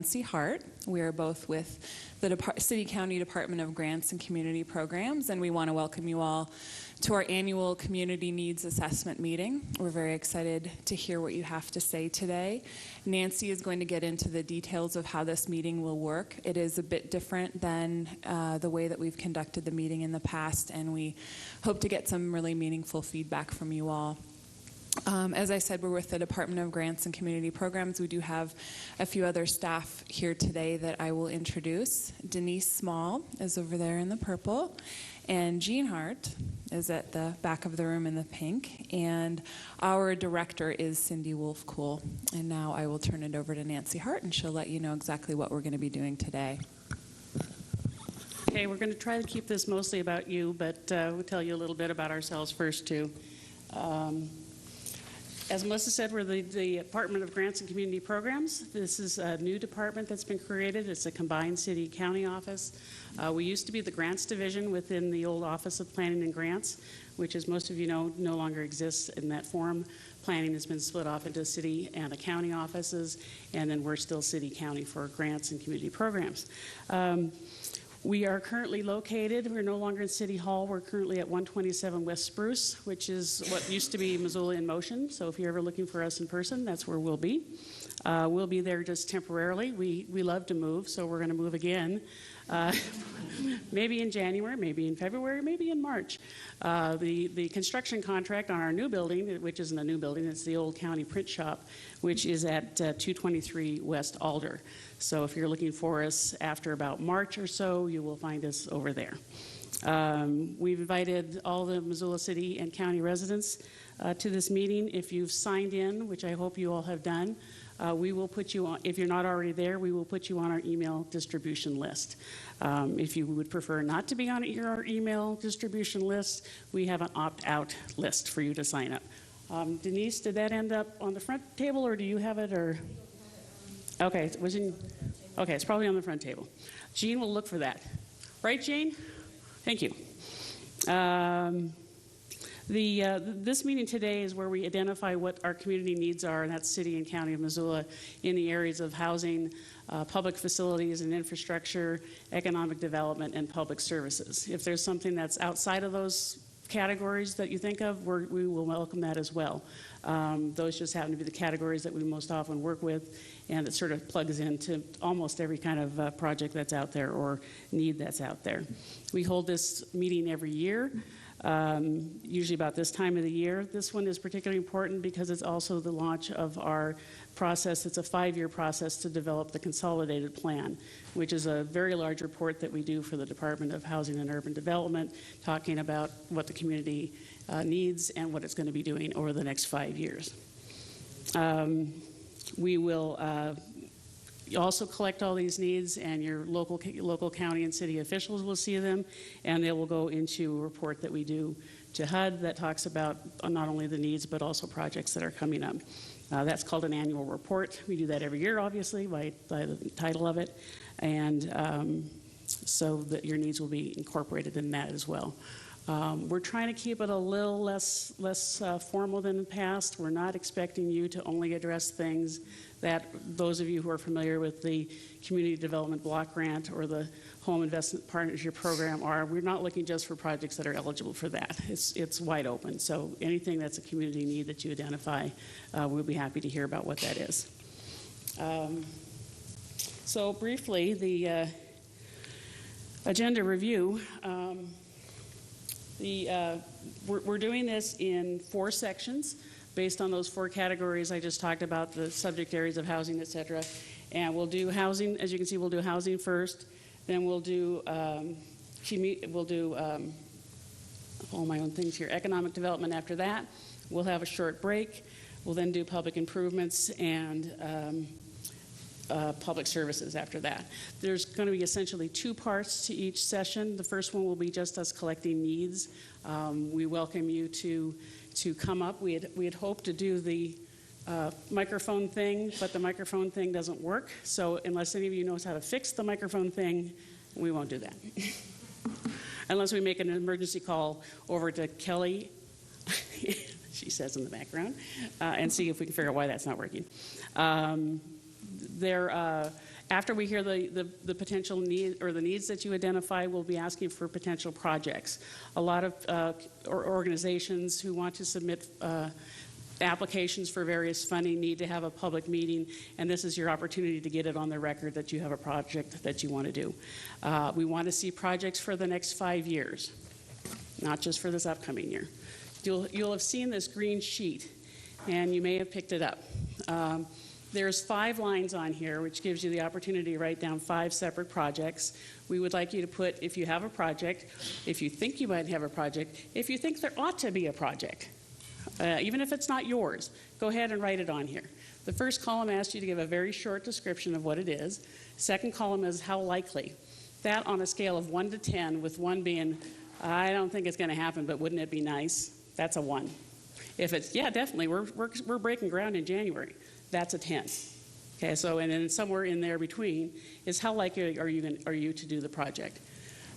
Nancy Hart. We are both with the City County Department of Grants and Community Programs, and we want to welcome you all to our annual Community Needs Assessment meeting. We're very excited to hear what you have to say today. Nancy is going to get into the details of how this meeting will work. It is a bit different than the way that we've conducted the meeting in the past, and we hope to get some really meaningful feedback from you all. As I said, we're with the Department of Grants and Community Programs. We do have a few other staff here today that I will introduce. Denise Small is over there in the purple, and Jean Hart is at the back of the room in the pink, and our director is Cindy Wolf-Cool. And now I will turn it over to Nancy Hart, and she'll let you know exactly what we're going to be doing today. Okay, we're going to try to keep this mostly about you, but we'll tell you a little bit about ourselves first, too. As Melissa said, we're the Department of Grants and Community Programs. This is a new department that's been created. It's a combined city-county office. We used to be the Grants Division within the old Office of Planning and Grants, which, as most of you know, no longer exists in that form. Planning has been split off into city and the county offices, and then we're still city-county for grants and community programs. We are currently located, we're no longer in City Hall, we're currently at 127 West Spruce, which is what used to be Missoula in Motion. So if you're ever looking for us in person, that's where we'll be. We'll be there just temporarily. We love to move, so we're going to move again. Maybe in January, maybe in February, maybe in March. The construction contract on our new building, which isn't a new building, it's the old county print shop, which is at 223 West Alder. So if you're looking for us after about March or so, you will find us over there. We've invited all the Missoula City and County residents to this meeting. If you've signed in, which I hope you all have done, we will put you on, if you're not already there, we will put you on our email distribution list. If you would prefer not to be on our email distribution list, we have an opt-out list for you to sign up. Denise, did that end up on the front table, or do you have it, or? Okay, it's probably on the front table. Jean will look for that. Right, Jean? Thank you. This meeting today is where we identify what our community needs are, and that's City and County of Missoula, in the areas of housing, public facilities and infrastructure, economic development, and public services. If there's something that's outside of those categories that you think of, we will welcome that as well. Those just happen to be the categories that we most often work with, and it sort of plugs into almost every kind of project that's out there or need that's out there. We hold this meeting every year. Usually about this time of the year. This one is particularly important because it's also the launch of our process. It's a 5-year process to develop the consolidated plan, which is a very large report that we do for the Department of Housing and Urban Development, talking about what the community needs and what it's going to be doing over the next 5 years. We will also collect all these needs, and your local county and city officials will see them, and they will go into a report that we do to HUD that talks about not only the needs but also projects that are coming up. That's called an annual report. We do that every year, obviously, by the title of it, and so that your needs will be incorporated in that as well. We're trying to keep it a little less formal than in the past. We're not expecting you to only address things that those of you who are familiar with the Community Development Block Grant or the Home Investment Partnership Program are. We're not looking just for projects that are eligible for that. It's wide open. So anything that's a community need that you identify, we'll be happy to hear about what that is. So briefly, the agenda review. We're doing this in 4 sections based on those 4 categories I just talked about, the subject areas of housing, et cetera. And we'll do housing, as you can see, we'll do housing first. Then we'll do, all my own things here, economic development after that. We'll have a short break. We'll then do public improvements and public services after that. There's going to be essentially 2 parts to each session. The first one will be just us collecting needs. We welcome you to come up. We had hoped to do the microphone thing, but the microphone thing doesn't work. So unless any of you knows how to fix the microphone thing, we won't do that. Unless we make an emergency call over to Kelly, she says in the background, and see if we can figure out why that's not working. After we hear the potential need or the needs that you identify, we'll be asking for potential projects. A lot of organizations who want to submit applications for various funding need to have a public meeting, and this is your opportunity to get it on the record that you have a project that you want to do. We want to see projects for the next 5 years, not just for this upcoming year. You'll have seen this green sheet, and you may have picked it up. There's 5 lines on here, which gives you the opportunity to write down 5 separate projects. We would like you to put, if you have a project, if you think you might have a project, if you think there ought to be a project, even if it's not yours, go ahead and write it on here. The first column asks you to give a very short description of what it is. Second column is how likely. That on a scale of 1 to 10, with 1 being, I don't think it's going to happen, but wouldn't it be nice? That's a 1. If it's, yeah, definitely, we're breaking ground in January. That's a 10. Okay, so and then somewhere in there between is how likely are you to do the project.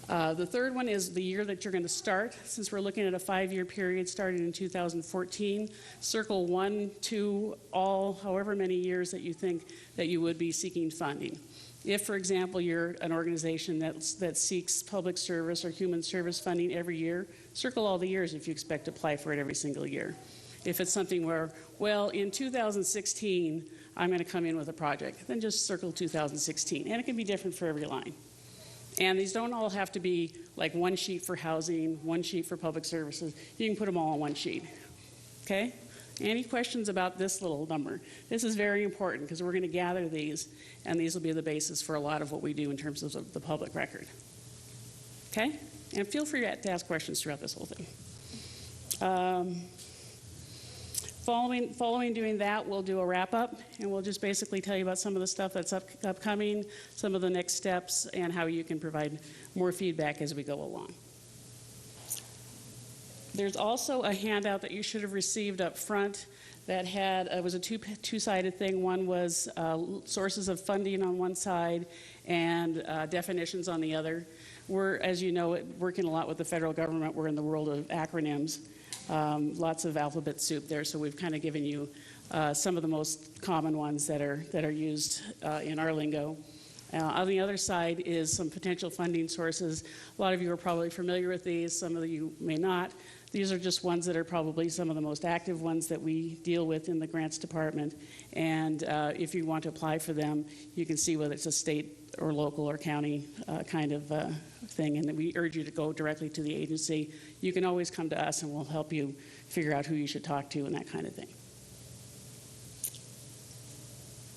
The third one is the year that you're going to start. Since we're looking at a 5-year period starting in 2014, circle 1, 2, all however many years that you think that you would be seeking funding. If, for example, you're an organization that seeks public service or human service funding every year, circle all the years if you expect to apply for it every single year. If it's something where, well, in 2016, I'm going to come in with a project, then just circle 2016. And it can be different for every line. And these don't all have to be like 1 sheet for housing, 1 sheet for public services. You can put them all on 1 sheet. Okay? Any questions about this little number? This is very important because we're going to gather these, and these will be the basis for a lot of what we do in terms of the public record. Okay? And feel free to ask questions throughout this whole thing. Following doing that, we'll do a wrap-up, and we'll just basically tell you about some of the stuff that's upcoming, some of the next steps, and how you can provide more feedback as we go along. There's also a handout that you should have received up front that had, it was a two-sided thing. One was sources of funding on one side and definitions on the other. We're, as you know, working a lot with the federal government. We're in the world of acronyms. Lots of alphabet soup there, so we've kind of given you some of the most common ones that are used in our lingo. On the other side is some potential funding sources. A lot of you are probably familiar with these, some of you may not. These are just ones that are probably some of the most active ones that we deal with in the grants department. And if you want to apply for them, you can see whether it's a state or local or county kind of thing. And we urge you to go directly to the agency. You can always come to us and we'll help you figure out who you should talk to and that kind of thing.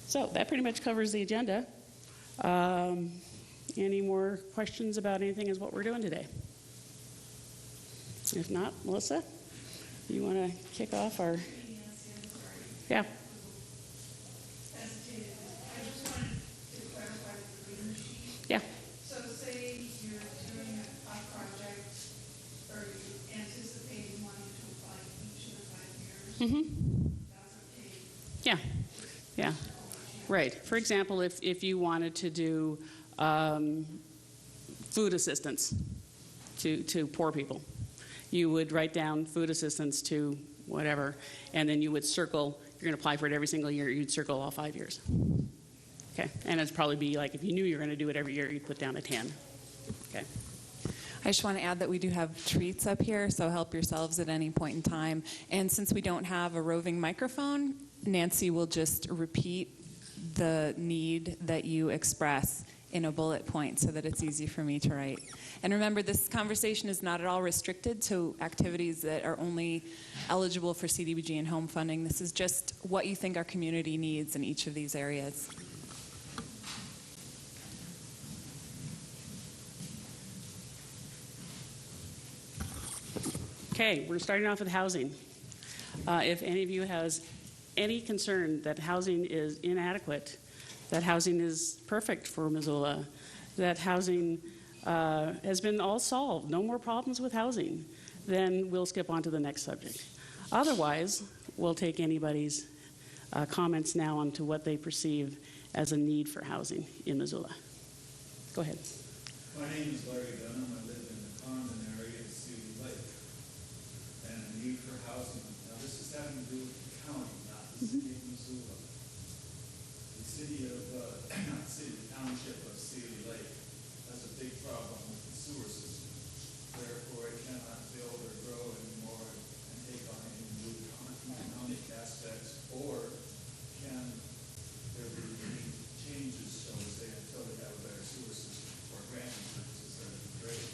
So that pretty much covers the agenda. Any more questions about anything is what we're doing today? If not, Melissa, you want to kick off our... Yeah. Yeah. So say you're doing a project or you're anticipating wanting to apply each of the 5 years. Mm-hmm. That's okay. Yeah. Yeah. Right. For example, if you wanted to do food assistance to poor people, you would write down food assistance to whatever, and then you would circle, you're going to apply for it every single year, you'd circle all 5 years. Okay, and it'd probably be like if you knew you were going to do it every year, you'd put down a 10. Okay. I just want to add that we do have treats up here, so help yourselves at any point in time. And since we don't have a roving microphone, Nancy will just repeat the need that you express in a bullet point so that it's easy for me to write. And remember, this conversation is not at all restricted to activities that are only eligible for CDBG and home funding. This is just what you think our community needs in each of these areas. Okay, we're starting off with housing. If any of you has any concern that housing is inadequate, that housing is perfect for Missoula, that housing has been all solved, no more problems with housing, then we'll skip on to the next subject. Otherwise, we'll take anybody's comments now onto what they perceive as a need for housing in Missoula. Go ahead. My name is Larry Dunham. I live in the Condon area of City Lake. And a need for housing. Now, this is having to do with the county, not the city of Missoula. The city of, not city, the township of Sealy Lake has a big problem with the sewer system. Therefore, it cannot build or grow anymore and take on any new economic aspects, or can there be any changes, shall we say, until we have a better sewer system for granting purposes. That would be great.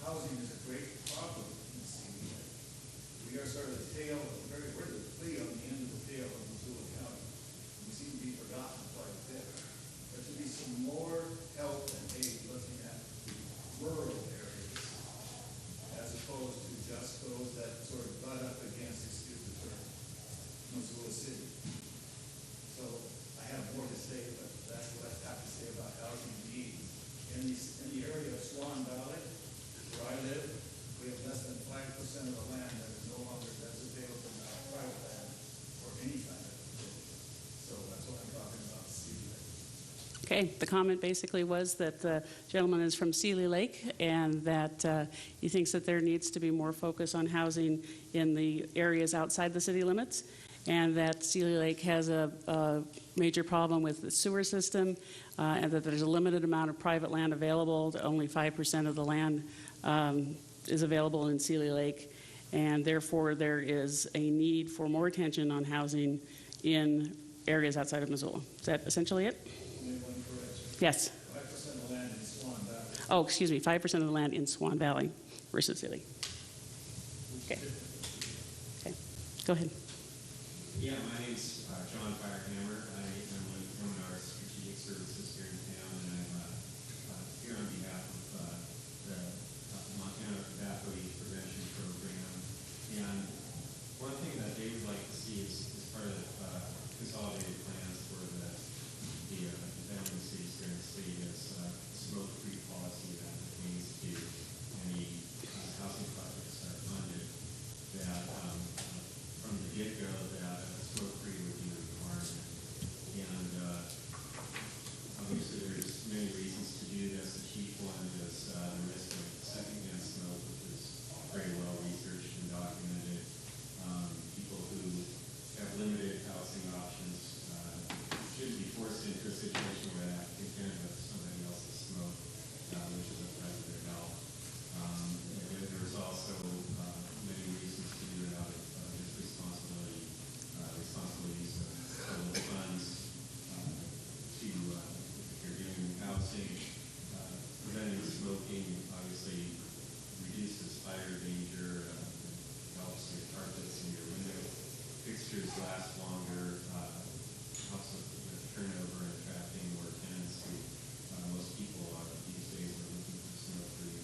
Housing is a great problem in Sealy Lake. We are sort of the tail, we're the flea on the end of the tail of Missoula County. We seem to be forgotten quite a bit. There should be some more help and aid looking at rural areas as opposed to just those that sort of butt up against, excuse the term, Missoula City. So I have more to say, but that's what I have to say about housing needs. In the area of Swan Valley, where I live, we have less than 5% of the land that is no longer that's available now, private land for any kind of activity. So that's what I'm talking about, Sealy Lake. Okay, the comment basically was that the gentleman is from Sealy Lake and that he thinks that there needs to be more focus on housing in the areas outside the city limits, and that Sealy Lake has a major problem with the sewer system, and that there's a limited amount of private land available. Only 5% of the land is available in Sealy Lake, and therefore there is a need for more attention on housing in areas outside of Missoula. Is that essentially it? Only one correction. Yes. 5% of the land in Swan Valley. Oh, excuse me, 5% of the land in Swan Valley versus Sealy. Okay. Okay. Go ahead. Yeah, my name's John Firehammer. I am one of our strategic services here in town, and I'm here on behalf of the Montana Tobacco Use Prevention Program. And one thing that they would like to see is part of consolidated plans for the family cities here in the state is smoke-free policy that pertains to any housing projects that are funded. That from the get-go, that smoke-free would be a requirement. And obviously there's many reasons to do this. The chief one is the risk of secondhand smoke, which is very well researched and documented. People who have limited housing options shouldn't be forced into a situation where they have to contend with somebody else's smoke, which is a threat to their health. And there's also many reasons to do it out of just responsible use of public funds to, if you're doing housing, preventing smoking obviously reduces fire danger, helps your carpets and your window fixtures last longer, helps with turnover and attracting more tenants who most people these days are looking for smoke-free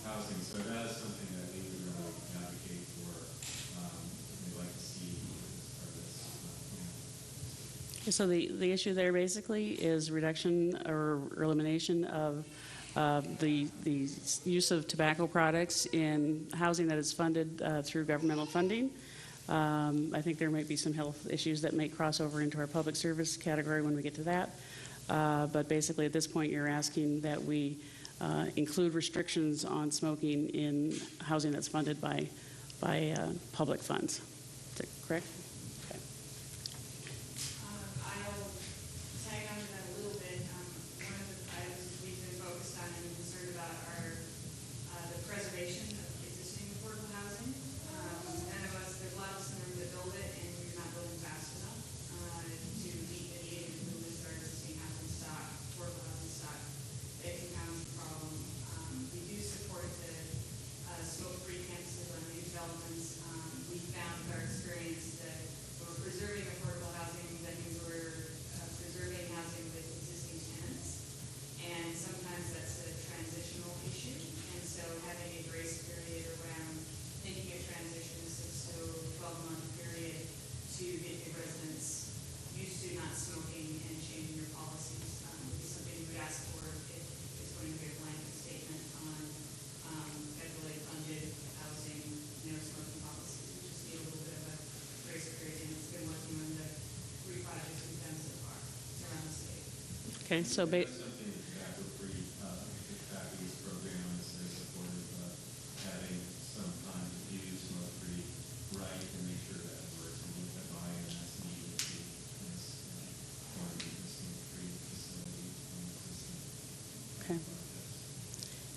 housing. So that is something that we would really advocate for. We'd like to see as part of this plan. So the issue there basically is reduction or elimination of the use of tobacco products in housing that is funded through governmental funding. I think there might be some health issues that may cross over into our public service category when we get to that. But basically at this point you're asking that we include restrictions on smoking in housing that's funded by public funds. Is that correct? Okay. I'll tag on to that a little bit. One of the items we've been focused on and concerned about are the preservation of existing affordable housing. None of us, there's a lot of us in the room that build it, and you're not building fast enough to meet the needed improvements to our existing housing stock, affordable housing stock. It can become a problem. We do support the smoke-free campuses on new developments. We found with our experience that when we're preserving affordable housing, that means we're preserving housing with existing tenants. And sometimes that's a transitional issue. And so having a grace period around making a transition, a 6 to 12-month period to get your residents used to not smoking and changing your policies would be something we would ask for if it's going to be a blanket statement on federally funded housing, no smoking policies. We just need a little bit of a grace period, and it's been working on the 3 projects we've done so far around the state. Okay, so That's something the tobacco-free tobacco use program is very supportive of, having some time to do smoke-free right and make sure that it works and get the buy-in that's needed to this form of business. Okay.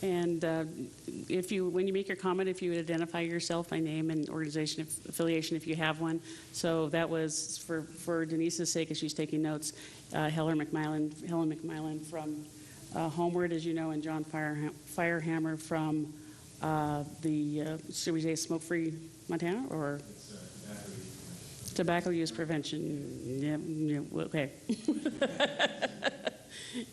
And when you make your comment, if you would identify yourself by name and organization affiliation, if you have one. So that was for Denise's sake, as she's taking notes. Helen McMillan from Homeward, as you know, and John Firehammer from should we say Smoke Free Montana or Tobacco Use Prevention? Yeah, okay.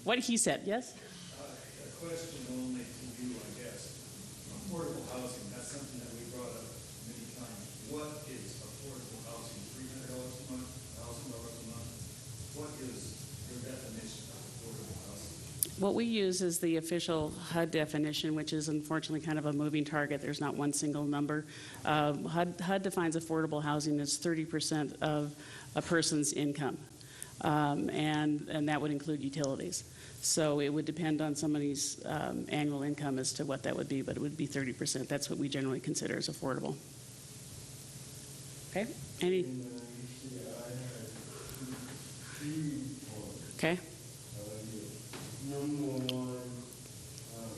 What he said, yes. A question only to you, I guess. Affordable housing, that's something that we brought up many times. What is affordable housing? $300 a month, $1,000 a month? What is your definition of affordable housing? What we use is the official HUD definition, which is unfortunately kind of a moving target. There's not one single number. HUD defines affordable housing as 30% of a person's income, and that would include utilities. So it would depend on somebody's annual income as to what that would be, but it would be 30%. That's what we generally consider as affordable. Okay? Any? Okay.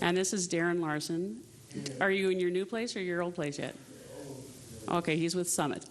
And this is Darren Larson. Are you in your new place or your old place yet? Okay, he's with Summit.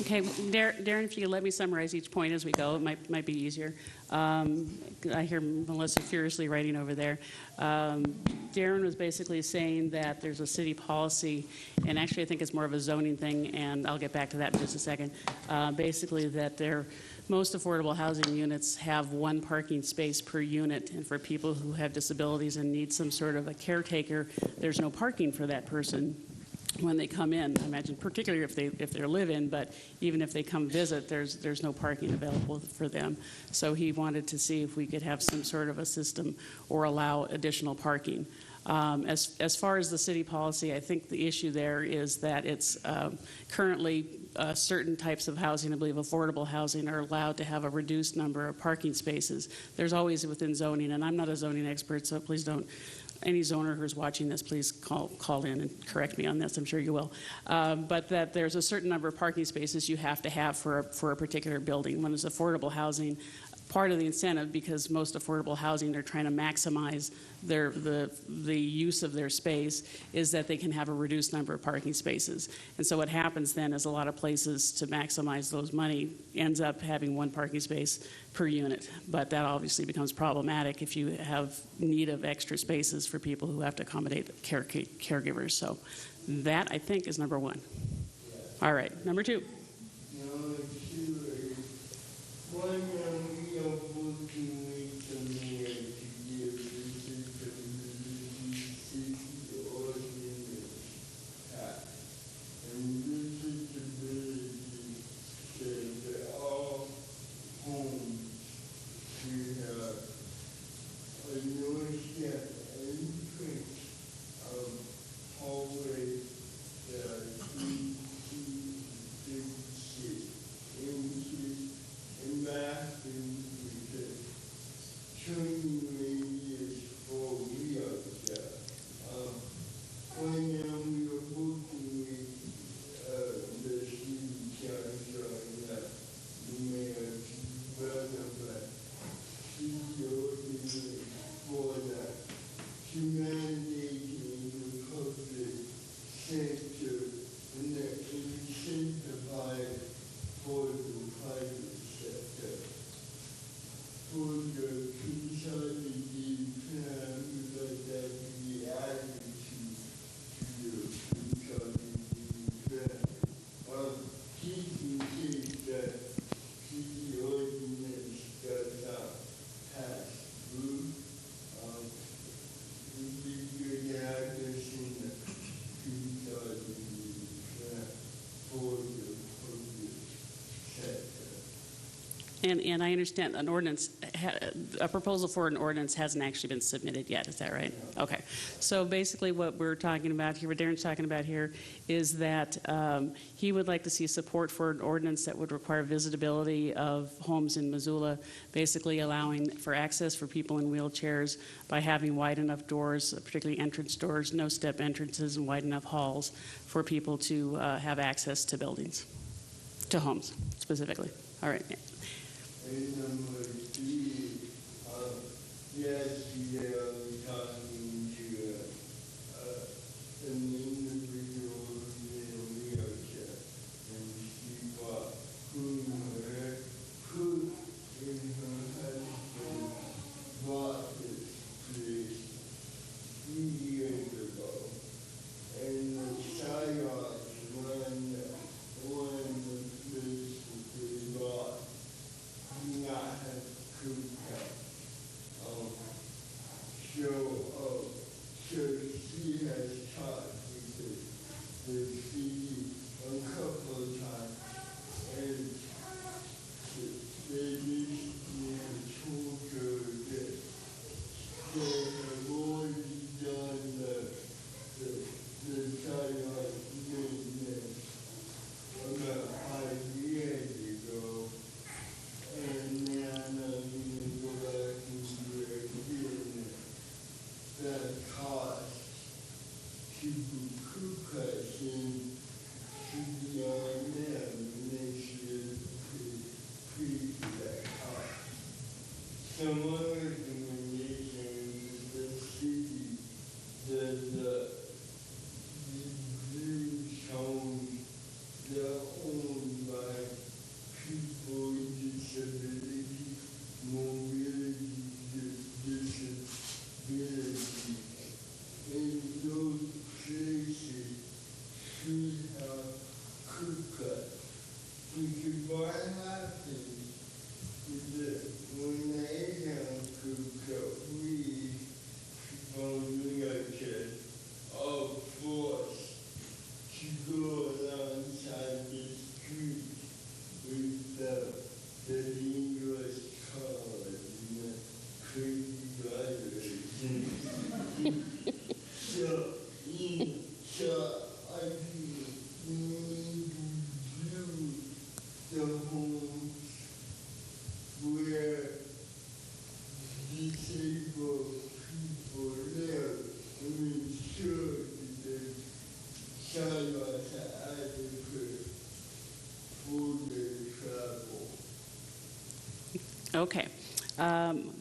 Okay, Darren, if you could let me summarize each point as we go, it might be easier. I hear Melissa furiously writing over there. Darren was basically saying that there's a city policy, and actually I think it's more of a zoning thing, and I'll get back to that in just a second. Basically that most affordable housing units have one parking space per unit, and for people who have disabilities and need some sort of a caretaker, there's no parking for that person when they come in. I imagine particularly if they're live-in, but even if they come visit, there's no parking available for them. So he wanted to see if we could have some sort of a system or allow additional parking. As far as the city policy, I think the issue there is that it's currently certain types of housing, I believe affordable housing, are allowed to have a reduced number of parking spaces. There's always within zoning, and I'm not a zoning expert, so please don't. Any zoner who's watching this, please call in and correct me on this. I'm sure you will. But that there's a certain number of parking spaces you have to have for a particular building. When it's affordable housing, part of the incentive, because most affordable housing, they're trying to maximize the use of their space, is that they can have a reduced number of parking spaces. And so what happens then is a lot of places, to maximize those money, ends up having one parking space per unit. But that obviously becomes problematic if you have need of extra spaces for people who have to accommodate caregivers. So that, I think, is number one. All right, number two. Of hallway that And I understand an ordinance, a proposal for an ordinance hasn't actually been submitted yet, is that right? Okay. So basically what we're talking about here, what Darren's talking about here, is that he would like to see support for an ordinance that would require visitability of homes in Missoula, basically allowing for access for people in wheelchairs by having wide enough doors, particularly entrance doors, no step entrances, and wide enough halls for people to have access to buildings, to homes specifically. All right. And number three, yesterday I was talking to an individual who's in a wheelchair, and she bought food in her husband bought this place 3 years ago, and the sidewalks run on the place that they bought. Not have curb cut. So she has talked with the city a couple of times, and they basically have told her that they have already done the sidewalk maintenance about 5 years ago. And then I'm going to go back and do it again. That cost to do crew cuts in should be on them, and they should pay for that cost. Some other recommendations is the city does these homes that are owned by people with disability, mobility, disability, and those places should have curb cuts. Because what happens is that when they have curb cut, we people in wheelchairs are forced to go alongside the street with the dangerous cars and the crazy drivers. So I think we need to do the homes where disabled people live and ensure that the sidewalks are adequate for their travel. Okay.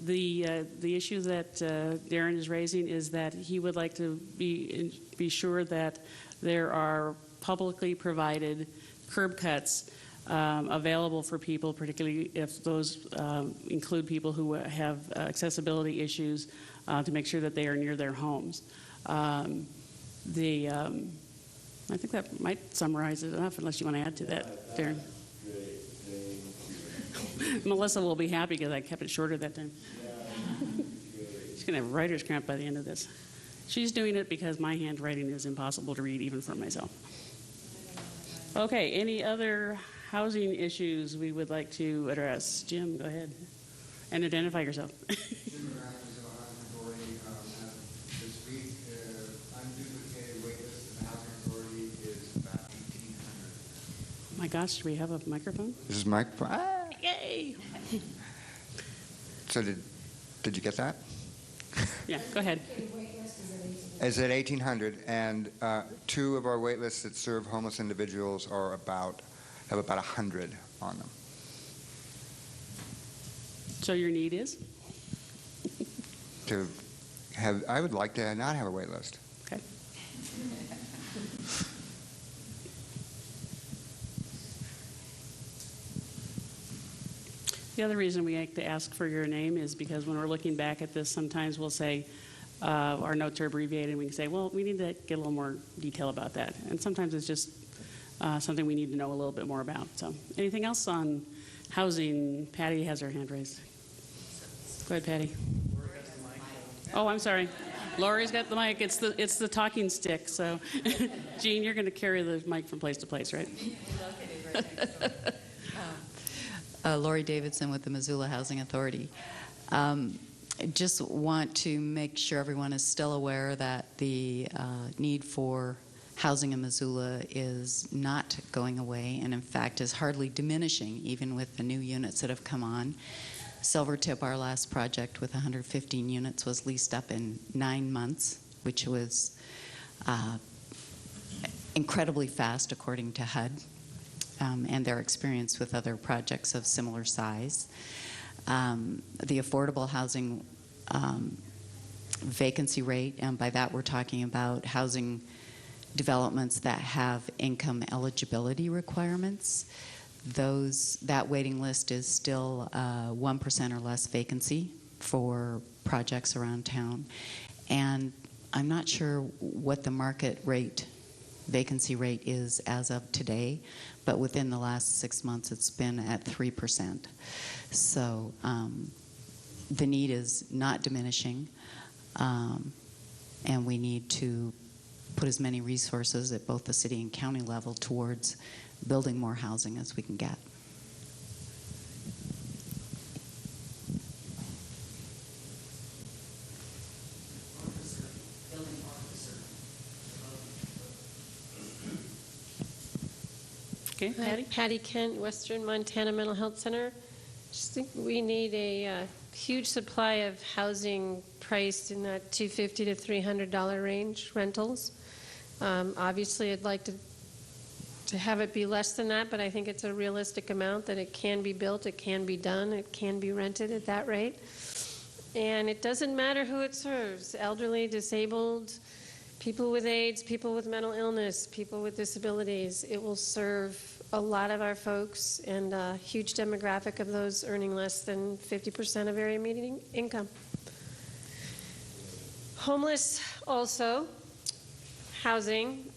The issue that Darren is raising is that he would like to be sure that there are publicly provided curb cuts available for people, particularly if those include people who have accessibility issues, to make sure that they are near their homes. I think that might summarize it enough, unless you want to add to that, Darren. Melissa will be happy because I kept it shorter that time. She's going to have writer's cramp by the end of this. She's doing it because my handwriting is impossible to read even for myself. Okay, any other housing issues we would like to address? Jim, go ahead and identify yourself. Jim Housing Authority. This week, unduplicated waitlist in the Housing Authority is about 1,800. Oh my gosh, do we have a microphone? This is microphone. Ah! Yay! So did you get that? Yeah, go ahead. Is at 1,800, and 2 of our wait lists that serve homeless individuals have about 100 on them. So your need is? I would like to not have a wait list. Okay. The other reason we like to ask for your name is because when we're looking back at this, sometimes we'll say, our notes are abbreviated, and we can say, well, we need to get a little more detail about that. And sometimes it's just something we need to know a little bit more about. So anything else on housing? Patty has her hand raised. Go ahead, Patty. Oh, I'm sorry. Lori's got the mic. It's the talking stick. So, Jean, you're going to carry the mic from place to place, right? Lori Davidson with the Missoula Housing Authority. I just want to make sure everyone is still aware that the need for housing in Missoula is not going away, and in fact is hardly diminishing, even with the new units that have come on. Silvertip, our last project with 115 units, was leased up in 9 months, which was incredibly fast according to HUD and their experience with other projects of similar size. The affordable housing vacancy rate, and by that we're talking about housing developments that have income eligibility requirements. That waiting list is still 1% or less vacancy for projects around town. And I'm not sure what the market rate, vacancy rate is as of today, but within the last 6 months it's been at 3%. So the need is not diminishing, and we need to put as many resources at both the city and county level towards building more housing as we can get. Okay, Patty? Patty Kent, Western Montana Mental Health Center. Just think we need a huge supply of housing priced in that $250 to $300 range, rentals. Obviously, I'd like to have it be less than that, but I think it's a realistic amount that it can be built, it can be done, it can be rented at that rate. And it doesn't matter who it serves, elderly, disabled, people with AIDS, people with mental illness, people with disabilities. It will serve a lot of our folks and a huge demographic of those earning less than 50% of area median income. Homeless also, housing,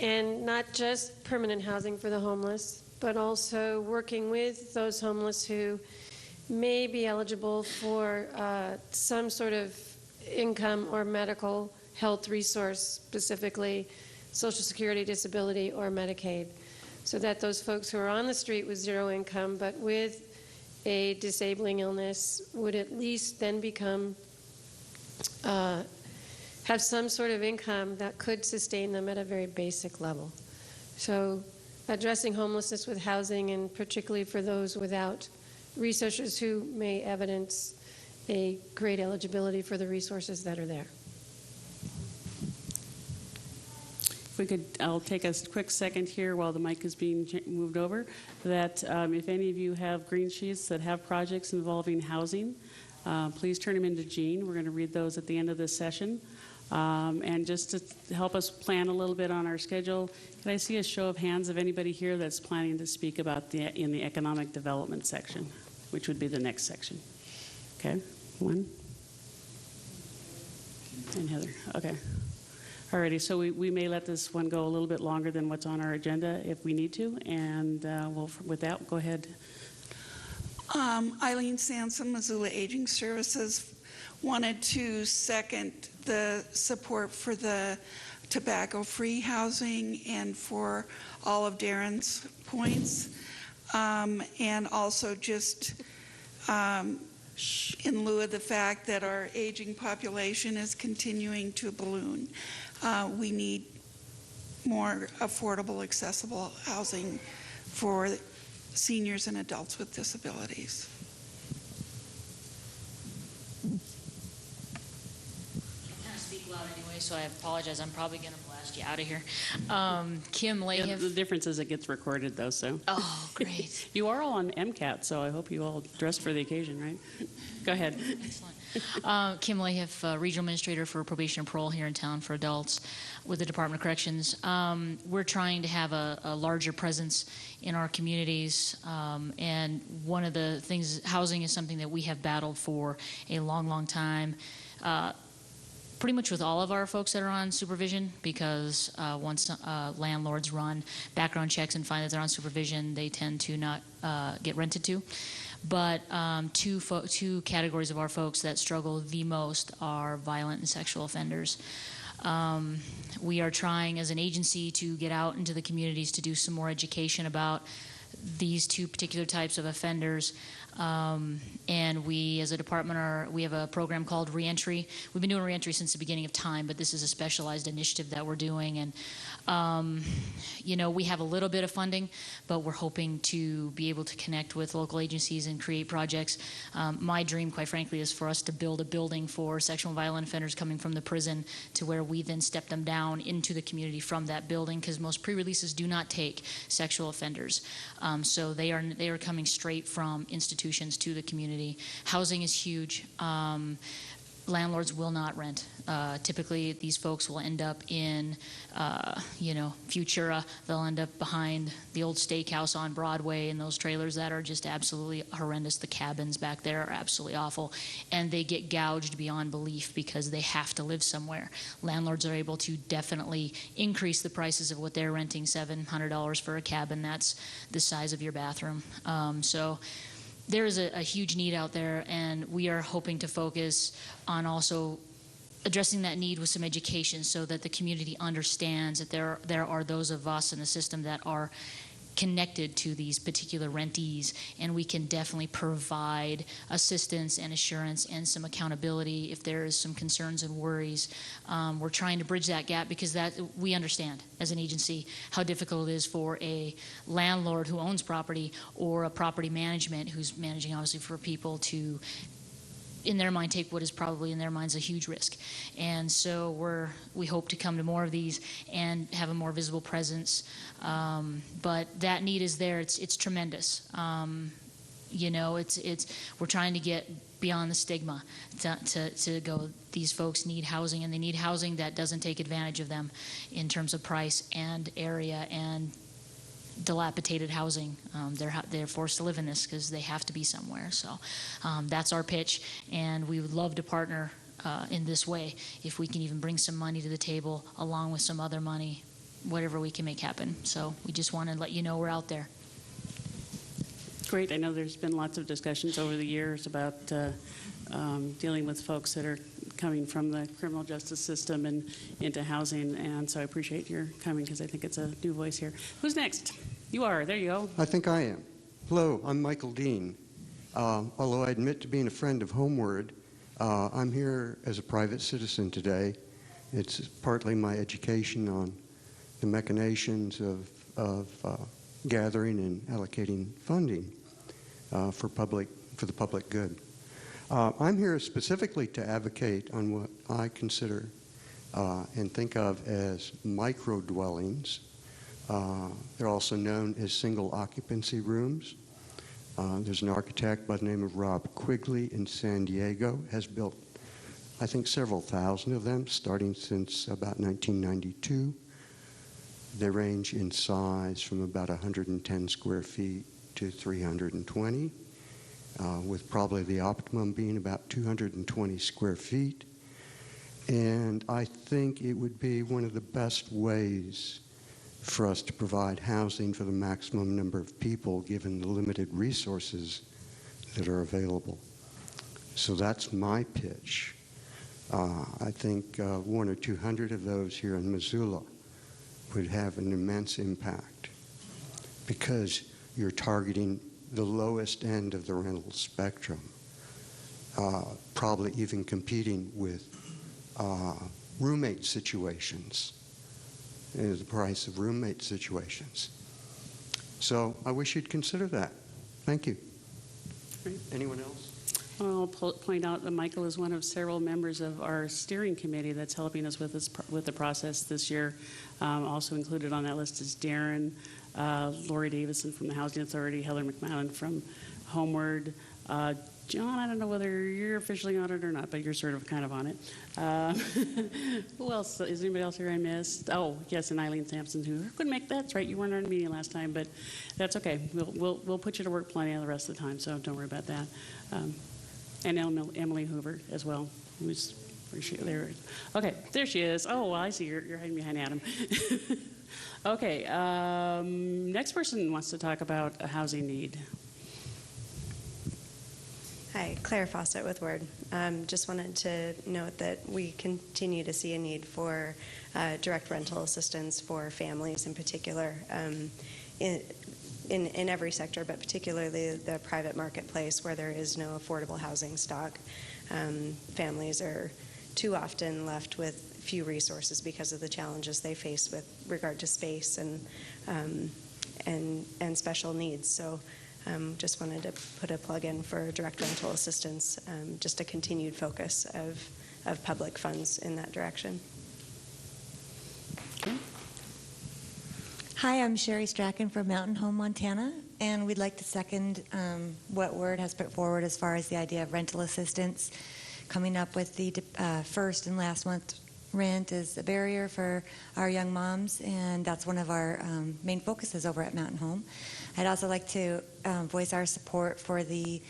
and not just permanent housing for the homeless, but also working with those homeless who may be eligible for some sort of income or medical health resource, specifically Social Security, disability, or Medicaid, so that those folks who are on the street with zero income but with a disabling illness would at least then become have some sort of income that could sustain them at a very basic level. So addressing homelessness with housing, and particularly for those without resources who may evidence a great eligibility for the resources that are there. If we could, I'll take a quick second here while the mic is being moved over, that if any of you have green sheets that have projects involving housing, please turn them into Jean. We're going to read those at the end of this session. And just to help us plan a little bit on our schedule, can I see a show of hands of anybody here that's planning to speak about in the economic development section, which would be the next section? Okay, one. And Heather, okay. Alrighty, so we may let this one go a little bit longer than what's on our agenda if we need to, and with that, go ahead. Eileen Sansom, Missoula Aging Services, wanted to second the support for the tobacco-free housing and for all of Darren's points, and also just in lieu of the fact that our aging population is continuing to balloon, we need more affordable, accessible housing for seniors and adults with disabilities. Loud anyway, so I apologize. I'm probably going to blast you out of here. Kim Layhiff. The difference is it gets recorded, though, so. Oh, great. You are all on MCAT, so I hope you all dressed for the occasion, right? Go ahead. Excellent. Kim Layhiff, Regional Administrator for Probation and Parole here in town for adults with the Department of Corrections. We're trying to have a larger presence in our communities, and one of the things, housing is something that we have battled for a long, long time. Pretty much with all of our folks that are on supervision, because once landlords run background checks and find that they're on supervision, they tend to not get rented to. But two categories of our folks that struggle the most are violent and sexual offenders. We are trying as an agency to get out into the communities to do some more education about these two particular types of offenders. And we, as a department, we have a program called Reentry. We've been doing Reentry since the beginning of time, but this is a specialized initiative that we're doing. And, we have a little bit of funding, but we're hoping to be able to connect with local agencies and create projects. My dream, quite frankly, is for us to build a building for sexual and violent offenders coming from the prison to where we then step them down into the community from that building, because most pre-releases do not take sexual offenders. So they are coming straight from institutions to the community. Housing is huge. Landlords will not rent. Typically, these folks will end up in, Futura. They'll end up behind the old steakhouse on Broadway in those trailers that are just absolutely horrendous. The cabins back there are absolutely awful. And they get gouged beyond belief because they have to live somewhere. Landlords are able to definitely increase the prices of what they're renting, $700 for a cabin. That's the size of your bathroom. So there is a huge need out there, and we are hoping to focus on also addressing that need with some education so that the community understands that there are those of us in the system that are connected to these particular rentees, and we can definitely provide assistance and assurance and some accountability if there is some concerns and worries. We're trying to bridge that gap because we understand as an agency how difficult it is for a landlord who owns property or a property management who's managing obviously for people to, in their mind, take what is probably in their minds a huge risk. And so we hope to come to more of these and have a more visible presence. But that need is there. It's tremendous. We're trying to get beyond the stigma to go, these folks need housing, and they need housing that doesn't take advantage of them in terms of price and area and dilapidated housing. They're forced to live in this because they have to be somewhere. So that's our pitch, and we would love to partner in this way if we can even bring some money to the table along with some other money, whatever we can make happen. So we just want to let you know we're out there. Great. I know there's been lots of discussions over the years about dealing with folks that are coming from the criminal justice system and into housing, and so I appreciate your coming because I think it's a new voice here. Who's next? You are. There you go. I think I am. Hello, I'm Michael Dean. Although I admit to being a friend of Homeward, I'm here as a private citizen today. It's partly my education on the machinations of gathering and allocating funding for the public good. I'm here specifically to advocate on what I consider and think of as micro-dwellings. They're also known as single occupancy rooms. There's an architect by the name of Rob Quigley in San Diego, has built, I think, several thousand of them, starting since about 1992. They range in size from about 110 square feet to 320, with probably the optimum being about 220 square feet. And I think it would be one of the best ways for us to provide housing for the maximum number of people given the limited resources that are available. So that's my pitch. I think 100 or 200 of those here in Missoula would have an immense impact because you're targeting the lowest end of the rental spectrum, probably even competing with roommate situations, the price of roommate situations. So I wish you'd consider that. Thank you. Great. Anyone else? I'll point out that Michael is one of several members of our steering committee that's helping us with the process this year. Also included on that list is Darren, Lori Davison from the Housing Authority, Heather McMahon from Homeward. John, I don't know whether you're officially on it or not, but you're sort of kind of on it. Who else? Is anybody else here I missed? Oh, yes, and Eileen Sampson, who couldn't make that. That's right. You weren't on the meeting last time, but that's okay. We'll put you to work plenty of the rest of the time, so don't worry about that. And Emily Hoover as well, who's there. Okay, there she is. Oh, well, I see you're hiding behind Adam. Okay, next person wants to talk about a housing need. Hi, Claire Fawcett with Word. Just wanted to note that we continue to see a need for direct rental assistance for families in particular. in every sector, but particularly the private marketplace where there is no affordable housing stock. Families are too often left with few resources because of the challenges they face with regard to space and special needs. So just wanted to put a plug in for direct rental assistance, just a continued focus of public funds in that direction. Okay. Hi, I'm Sherry Strachan from Mountain Home, Montana, and we'd like to second what Word has put forward as far as the idea of rental assistance. Coming up with the first and last month rent is a barrier for our young moms, and that's one of our main focuses over at Mountain Home. I'd also like to voice our support for the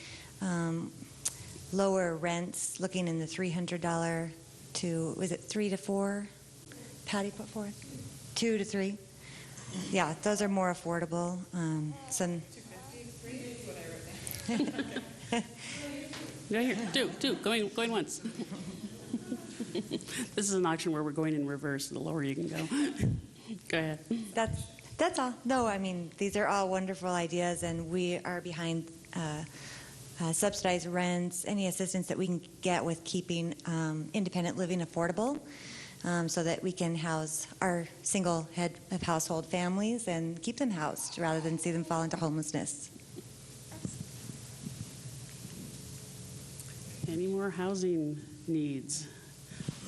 lower rents, looking in the $300 to, was it 3 to 4? Patty put forth? 2 to 3. Yeah, those are more affordable. Some. 250, 3 is what I wrote down. Right here, two, going once. This is an auction where we're going in reverse. The lower you can go. Go ahead. That's all. No, I mean, these are all wonderful ideas, and we are behind subsidized rents, any assistance that we can get with keeping independent living affordable. So that we can house our single head of household families and keep them housed rather than see them fall into homelessness. Any more housing needs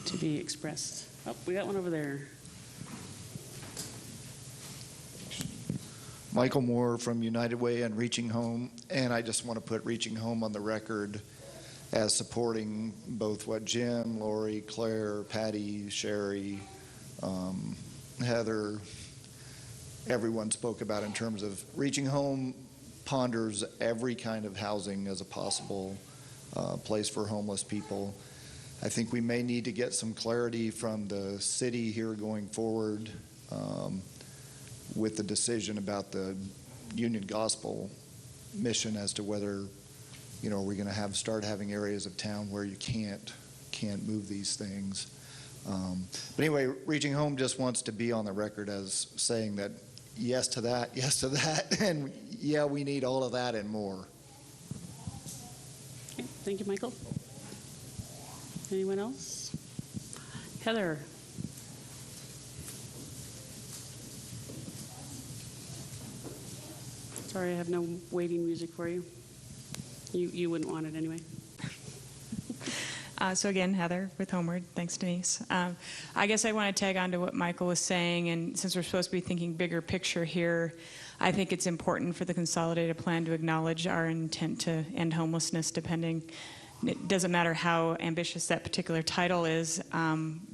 to be expressed? Oh, we got one over there. Michael Moore from United Way and Reaching Home, and I just want to put Reaching Home on the record as supporting both what Jim, Lori, Claire, Patty, Sherry, Heather, everyone spoke about in terms of Reaching Home ponders every kind of housing as a possible place for homeless people. I think we may need to get some clarity from the city here going forward with the decision about the Union Gospel mission as to whether, you know, are we going to start having areas of town where you can't move these things. But anyway, Reaching Home just wants to be on the record as saying that yes to that, and yeah, we need all of that and more. Okay, thank you, Michael. Anyone else? Heather. Sorry, I have no waiting music for you. You wouldn't want it anyway. So again, Heather with Homeward. Thanks, Denise. I guess I want to tag on to what Michael was saying, and since we're supposed to be thinking bigger picture here, I think it's important for the consolidated plan to acknowledge our intent to end homelessness. It doesn't matter how ambitious that particular title is.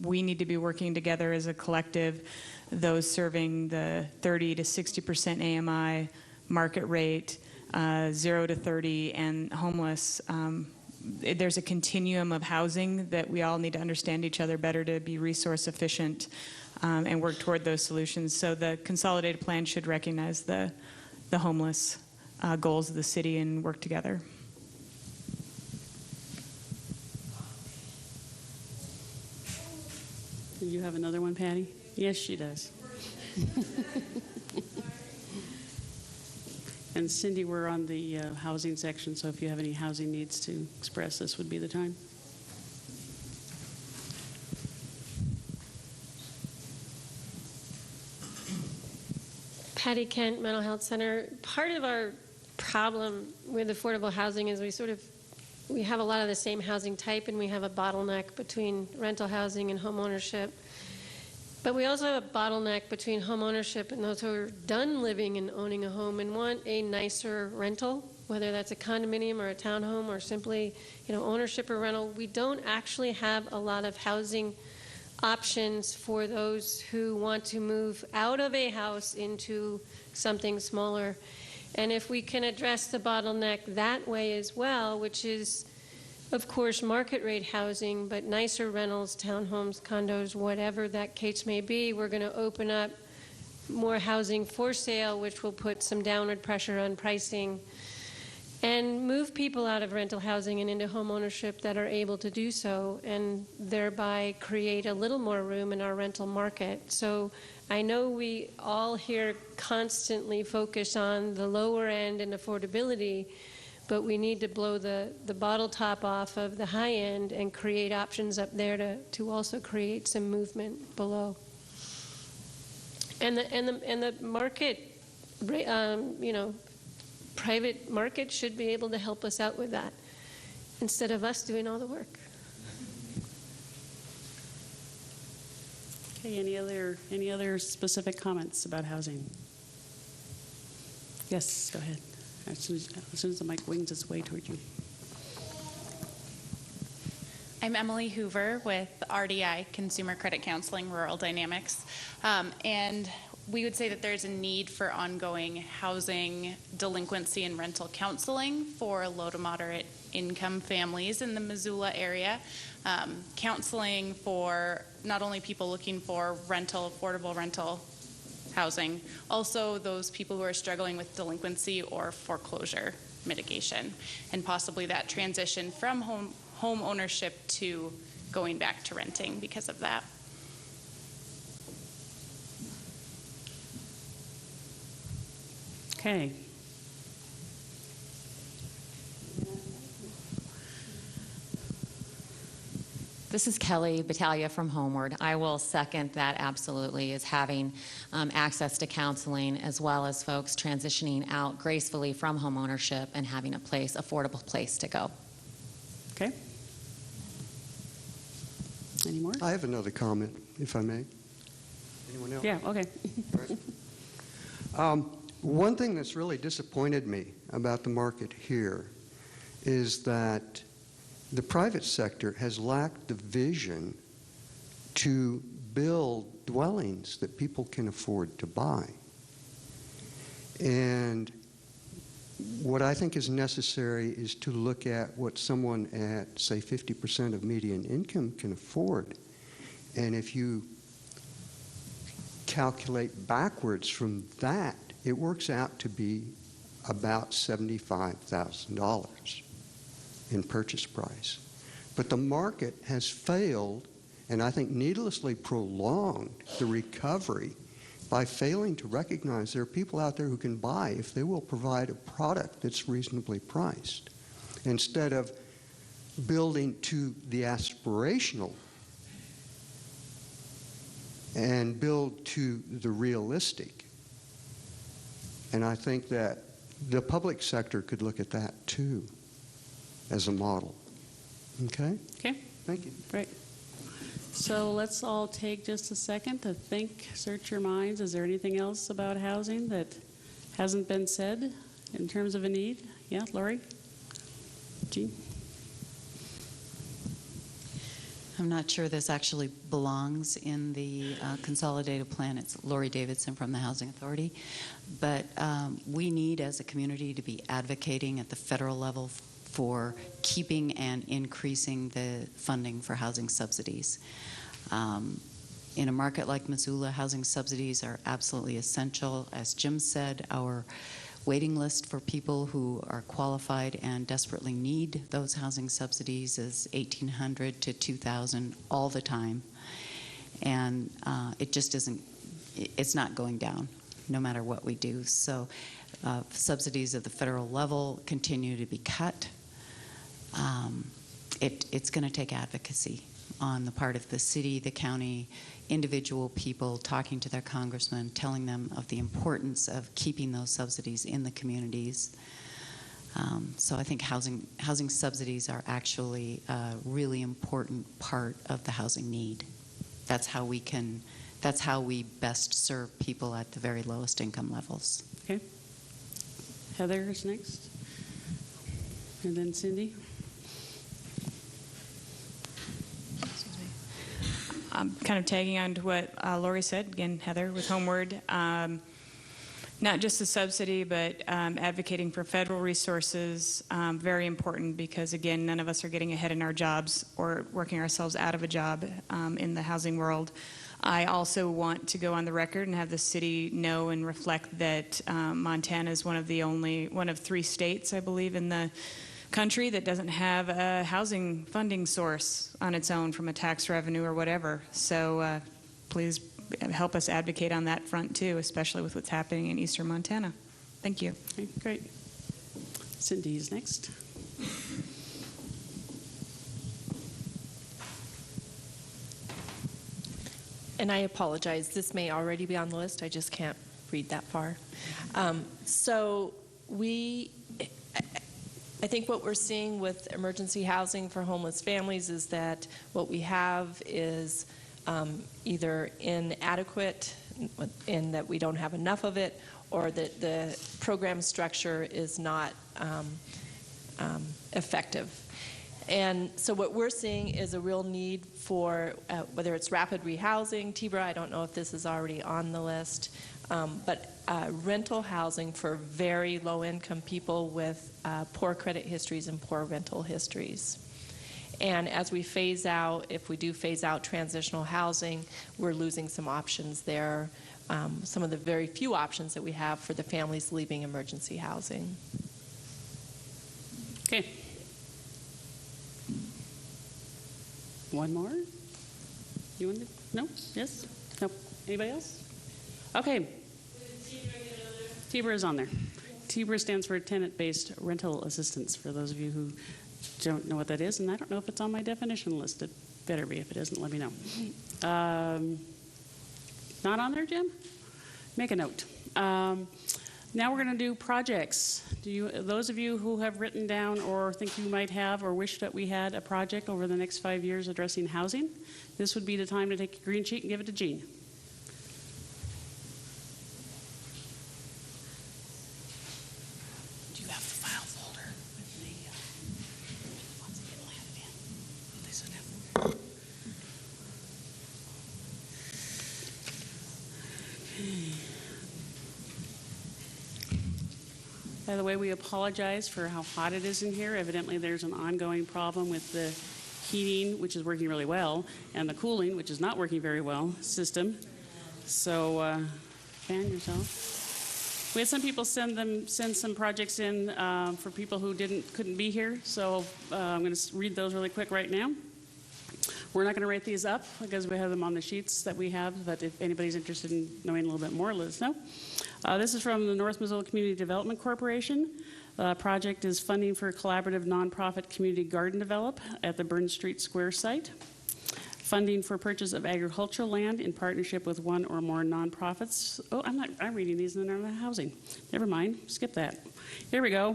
We need to be working together as a collective, those serving the 30 to 60% AMI market rate, 0 to 30, and homeless. There's a continuum of housing that we all need to understand each other better to be resource efficient and work toward those solutions. So the consolidated plan should recognize the homeless goals of the city and work together. Do you have another one, Patty? Yes, she does. And Cindy, we're on the housing section, so if you have any housing needs to express, this would be the time. Patty Kent, Mental Health Center. Part of our problem with affordable housing is we have a lot of the same housing type, and we have a bottleneck between rental housing and home ownership. But we also have a bottleneck between home ownership and those who are done living and owning a home and want a nicer rental, whether that's a condominium or a townhome or simply, ownership or rental. We don't actually have a lot of housing options for those who want to move out of a house into something smaller. And if we can address the bottleneck that way as well, which is, of course, market rate housing, but nicer rentals, townhomes, condos, whatever that case may be, we're going to open up more housing for sale, which will put some downward pressure on pricing. and move people out of rental housing and into home ownership that are able to do so, and thereby create a little more room in our rental market. So I know we all here constantly focus on the lower end and affordability, but we need to blow the bottle top off of the high end and create options up there to also create some movement below. And the market, private market should be able to help us out with that instead of us doing all the work. Okay, any other specific comments about housing? Yes, go ahead. As soon as the mic wings its way toward you. I'm Emily Hoover with RDI, Consumer Credit Counseling, Rural Dynamics. And we would say that there's a need for ongoing housing delinquency and rental counseling for low to moderate income families in the Missoula area. Counseling for not only people looking for affordable rental housing, also those people who are struggling with delinquency or foreclosure mitigation, and possibly that transition from home ownership to going back to renting because of that. Okay. This is Kelly Battaglia from Homeward. I will second that absolutely, is having access to counseling as well as folks transitioning out gracefully from home ownership and having a affordable place to go. Okay. Any more? I have another comment, if I may. Anyone else? Yeah, okay. One thing that's really disappointed me about the market here is that the private sector has lacked the vision to build dwellings that people can afford to buy. And what I think is necessary is to look at what someone at, say, 50% of median income can afford. And if you calculate backwards from that, it works out to be about $75,000 in purchase price. But the market has failed, and I think needlessly prolonged, the recovery by failing to recognize there are people out there who can buy if they will provide a product that's reasonably priced, instead of building to the aspirational and build to the realistic. And I think that the public sector could look at that too as a model. Okay? Okay. Thank you. Great. So let's all take just a second to think, search your minds. Is there anything else about housing that hasn't been said in terms of a need? Yeah, Lori? Jean? I'm not sure this actually belongs in the consolidated plan. It's Lori Davidson from the Housing Authority. But we need, as a community, to be advocating at the federal level for keeping and increasing the funding for housing subsidies. In a market like Missoula, housing subsidies are absolutely essential. As Jim said, our waiting list for people who are qualified and desperately need those housing subsidies is 1,800 to 2,000 all the time. And it just isn't, it's not going down no matter what we do. So subsidies at the federal level continue to be cut. It's going to take advocacy on the part of the city, the county, individual people talking to their congressmen, telling them of the importance of keeping those subsidies in the communities. So I think housing subsidies are actually a really important part of the housing need. That's how we best serve people at the very lowest income levels. Okay. Heather is next. And then Cindy. I'm kind of tagging on to what Lori said, again, Heather with Homeward. Not just the subsidy, but advocating for federal resources, very important because, again, none of us are getting ahead in our jobs or working ourselves out of a job in the housing world. I also want to go on the record and have the city know and reflect that Montana is one of 3 states, I believe, in the country that doesn't have a housing funding source on its own from a tax revenue or whatever. So please help us advocate on that front too, especially with what's happening in eastern Montana. Thank you. Okay, great. Cindy is next. And I apologize, this may already be on the list, I just can't read that far. I think what we're seeing with emergency housing for homeless families is that what we have is either inadequate in that we don't have enough of it, or that the program structure is not effective. And so what we're seeing is a real need for, whether it's rapid rehousing, TBRA, I don't know if this is already on the list, but rental housing for very low-income people with poor credit histories and poor rental histories. And as we phase out, if we do phase out transitional housing, we're losing some options there, some of the very few options that we have for the families leaving emergency housing. Okay. One more? You want to? No? Yes? No? Anybody else? Okay. TBRA is on there. TBRA stands for Tenant-Based Rental Assistance, for those of you who don't know what that is, and I don't know if it's on my definition list. It better be. If it isn't, let me know. Not on there, Jim? Make a note. Now we're going to do projects. Those of you who have written down or think you might have or wish that we had a project over the next 5 years addressing housing, this would be the time to take a green sheet and give it to Jean. Do you have the file folder with the ones that didn't have it in? They should have. By the way, we apologize for how hot it is in here. Evidently, there's an ongoing problem with the heating, which is working really well, and the cooling, which is not working very well, system. So fan yourself. We had some people send some projects in for people who couldn't be here. So I'm going to read those really quick right now. We're not going to write these up because we have them on the sheets that we have, but if anybody's interested in knowing a little bit more, let us know. This is from the North Missoula Community Development Corporation. The project is funding for a collaborative nonprofit community garden develop at the Burn Street Square site. Funding for purchase of agricultural land in partnership with one or more nonprofits. Oh, I'm reading these and they're not housing. Never mind, skip that. Here we go.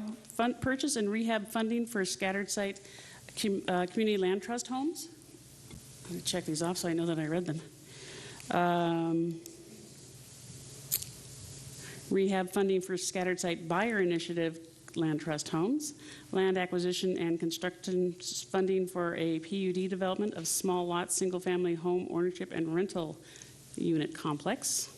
Purchase and rehab funding for scattered site community land trust homes. I'm going to check these off so I know that I read them. Rehab funding for scattered site buyer initiative land trust homes. Land acquisition and construction funding for a PUD development of small lot single family home ownership and rental unit complex.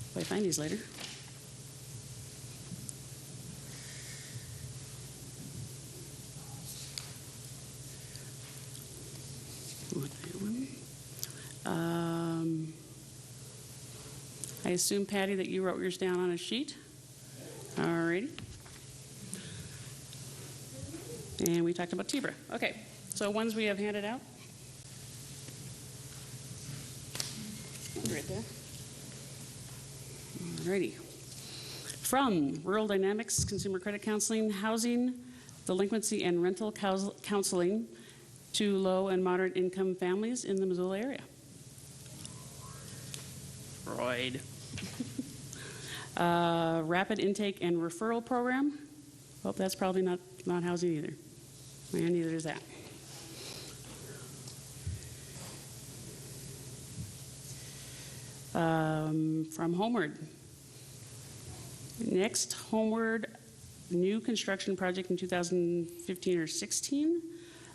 If I find these later. I assume, Patty, that you wrote yours down on a sheet. All righty. And we talked about TBRA. Okay, so ones we have handed out. Right there. All righty. From Rural Dynamics, Consumer Credit Counseling, Housing, Delinquency and Rental Counseling to low and moderate income families in the Missoula area. Freud. Rapid intake and referral program. Oh, that's probably not housing either. And neither is that. From Homeward. Next, Homeward, new construction project in 2015 or 16.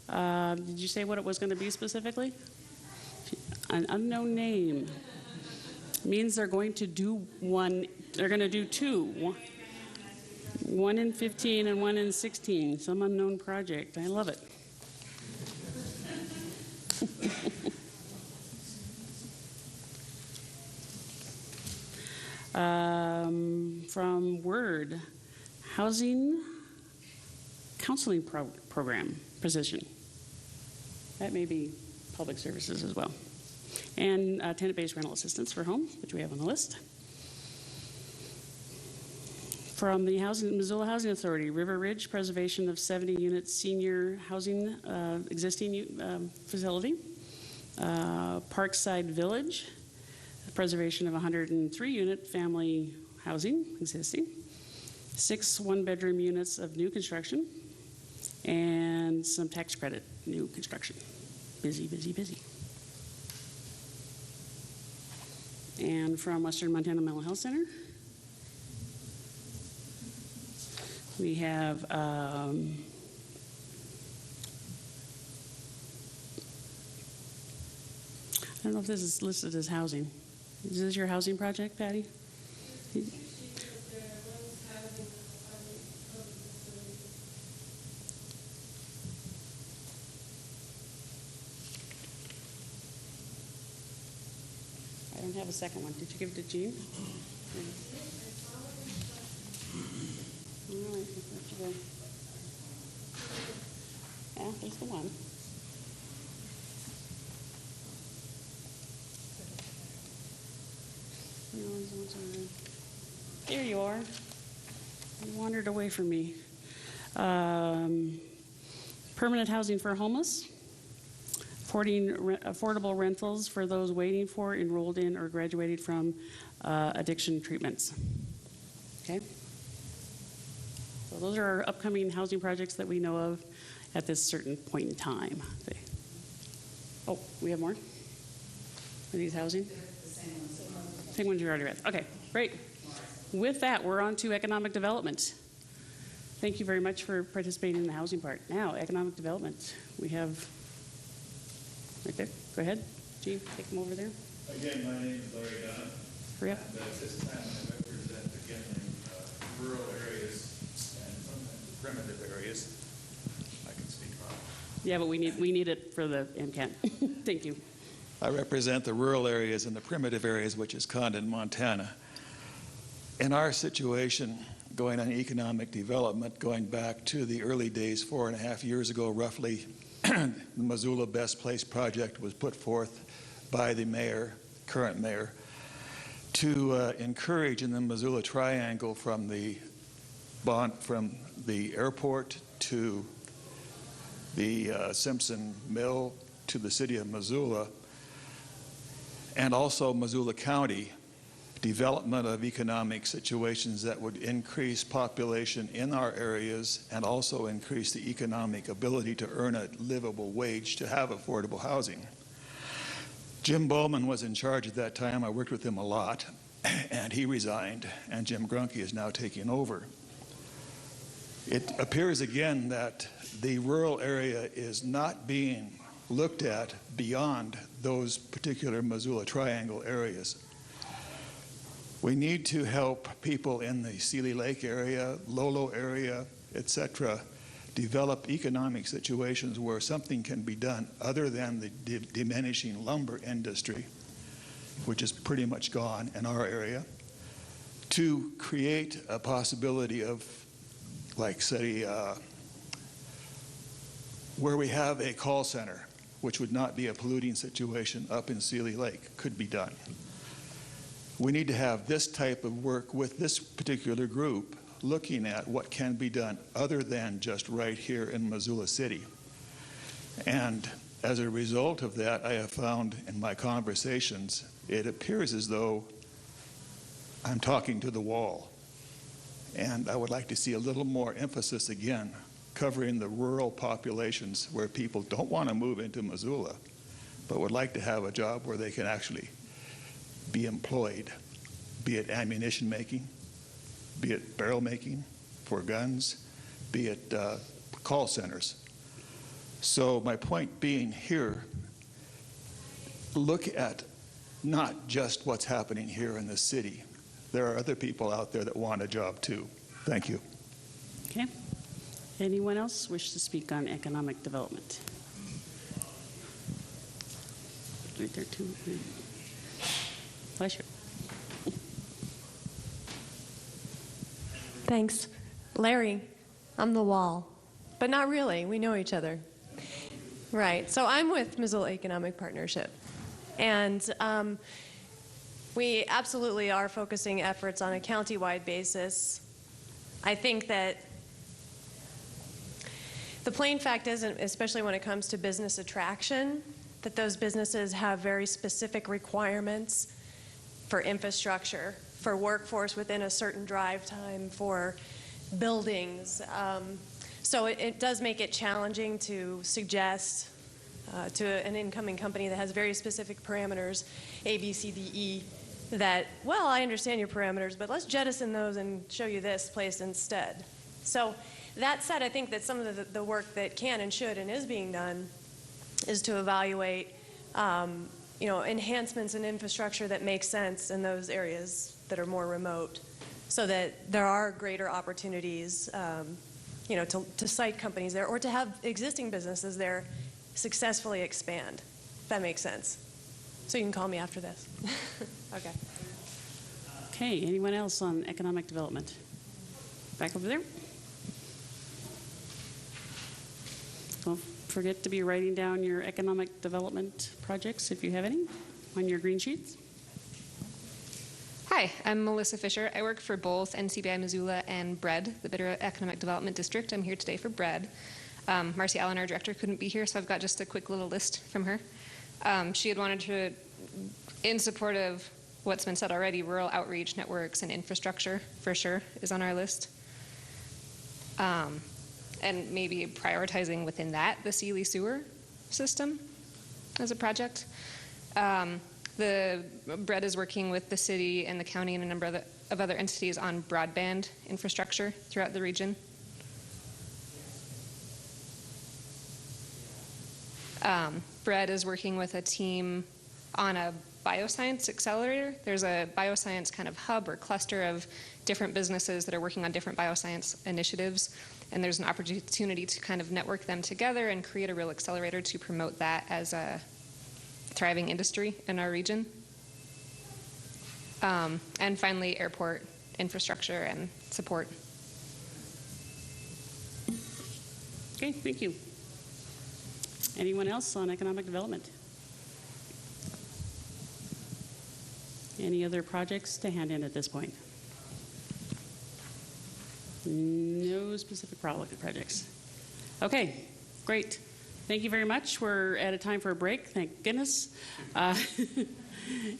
Did you say what it was going to be specifically? An unknown name. Means they're going to do one, they're going to do two. One in 15 and one in 16. Some unknown project. I love it. From Word, Housing Counseling Program position. That may be public services as well. And tenant-based rental assistance for homes, which we have on the list. From the Missoula Housing Authority, River Ridge, preservation of 70 units senior housing existing facility. Parkside Village, preservation of 103 unit family housing existing. 6 one-bedroom units of new construction. And some tax credit new construction. Busy, busy, busy. And from Western Montana Mental Health Center, we have I don't know if this is listed as housing. Is this your housing project, Patty? I don't have a second one. Did you give it to Jean? All right, let's go. Yeah, there's the one. There you are. You wandered away from me. Permanent housing for homeless. Affordable rentals for those waiting for, enrolled in, or graduated from addiction treatments. Okay? So those are our upcoming housing projects that we know of at this certain point in time. Oh, we have more? Are these housing? Same ones you already read. Okay, great. With that, we're on to economic development. Thank you very much for participating in the housing part. Now, economic development. We have right there. Go ahead. Gene, take them over there. Again, my name is Larry Dunn. Hurry up. And at this time, I represent, again, rural areas and sometimes primitive areas. I can speak on. Yeah, but we need it for the MCAT. Thank you. I represent the rural areas and the primitive areas, which is Condon, Montana. In our situation, going on economic development, going back to the early days, 4.5 years ago, roughly, the Missoula Best Place project was put forth by the mayor, current mayor, to encourage in the Missoula Triangle from the airport to the Simpson Mill to the city of Missoula, and also Missoula County, development of economic situations that would increase population in our areas and also increase the economic ability to earn a livable wage to have affordable housing. Jim Bowman was in charge at that time. I worked with him a lot, and he resigned, and Jim Grunke is now taking over. It appears again that the rural area is not being looked at beyond those particular Missoula Triangle areas. We need to help people in the Seeley Lake area, Lolo area, etc., develop economic situations where something can be done other than the diminishing lumber industry, which is pretty much gone in our area, to create a possibility of, like, say, where we have a call center, which would not be a polluting situation up in Seeley Lake, could be done. We need to have this type of work with this particular group looking at what can be done other than just right here in Missoula City. And as a result of that, I have found in my conversations, it appears as though I'm talking to the wall. And I would like to see a little more emphasis again, covering the rural populations where people don't want to move into Missoula, but would like to have a job where they can actually be employed, be it ammunition making, be it barrel making for guns, be it call centers. So my point being here, look at not just what's happening here in the city. There are other people out there that want a job too. Thank you. Okay. Anyone else wish to speak on economic development? Right there too. Pleasure. Thanks. Larry, I'm the wall. But not really. We know each other. Right. So I'm with Missoula Economic Partnership. And we absolutely are focusing efforts on a county-wide basis. I think that the plain fact isn't, especially when it comes to business attraction, that those businesses have very specific requirements for infrastructure, for workforce within a certain drive time, for buildings. So it does make it challenging to suggest to an incoming company that has very specific parameters, A, B, C, D, E, that, well, I understand your parameters, but let's jettison those and show you this place instead. So that said, I think that some of the work that can and should and is being done is to evaluate enhancements in infrastructure that make sense in those areas that are more remote, so that there are greater opportunities to site companies there, or to have existing businesses there successfully expand, if that makes sense. So you can call me after this. Okay. Okay, anyone else on economic development? Back over there. Don't forget to be writing down your economic development projects, if you have any, on your green sheets. Hi, I'm Melissa Fisher. I work for both NCBI Missoula and BRED, the Bidder Economic Development District. I'm here today for BRED. Marcy Allen, our director, couldn't be here, so I've got just a quick little list from her. She had wanted to, in support of what's been said already, rural outreach networks and infrastructure, for sure, is on our list. And maybe prioritizing within that the Sealy sewer system as a project. The BRED is working with the city and the county and a number of other entities on broadband infrastructure throughout the region. BRED is working with a team on a bioscience accelerator. There's a bioscience kind of hub or cluster of different businesses that are working on different bioscience initiatives, and there's an opportunity to kind of network them together and create a real accelerator to promote that as a thriving industry in our region. And finally, airport infrastructure and support. Okay, thank you. Anyone else on economic development? Any other projects to hand in at this point? No specific projects. Okay, great. Thank you very much. We're at a time for a break, thank goodness.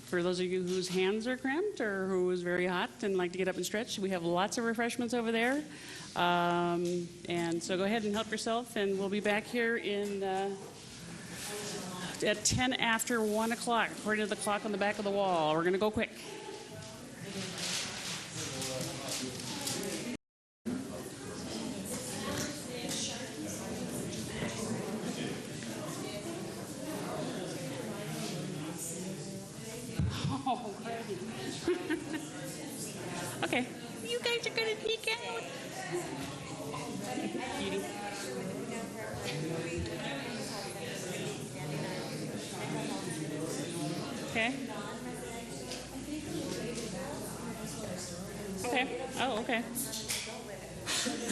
For those of you whose hands are cramped or who is very hot and like to get up and stretch, we have lots of refreshments over there. And so go ahead and help yourself, and we'll be back here at 10 after 1 o'clock, according to the clock on the back of the wall. We're going to go quick. Okay. You guys are going to sneak out. Cutie. Okay. Okay. Oh, okay.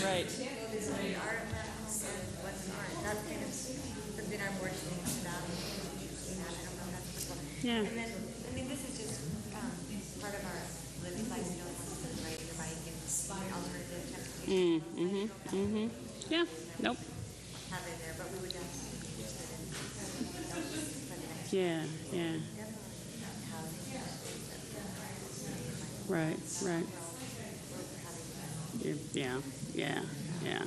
Right. Yeah. And then, I mean, this is just part of our living life. You don't have to ride your bike and alternative transportation. Yeah. Nope. Have it there, but we would definitely be interested in. Yeah. Yeah. Right. Right. Yeah. Yeah. Yeah.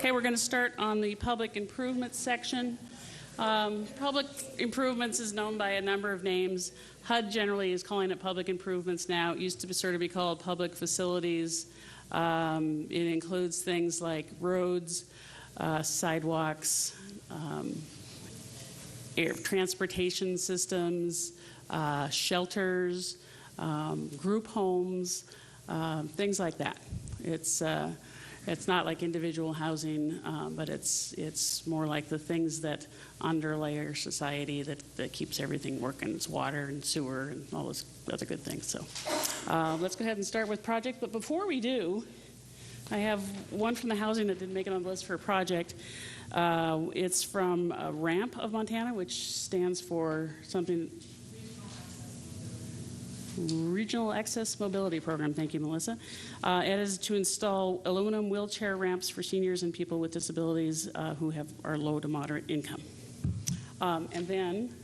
Okay, we're going to start on the public improvements section. Public improvements is known by a number of names. HUD generally is calling it public improvements now. It used to sort of be called public facilities. It includes things like roads, sidewalks, air transportation systems, shelters, group homes, things like that. It's not like individual housing, but it's more like the things that underlay our society that keeps everything working. It's water and sewer and all those other good things. So let's go ahead and start with project. But before we do, I have one from the housing that didn't make it on the list for a project. It's from RAMP of Montana, which stands for something. Regional Access Mobility Program. Thank you, Melissa. It is to install aluminum wheelchair ramps for seniors and people with disabilities who are low to moderate income. And then,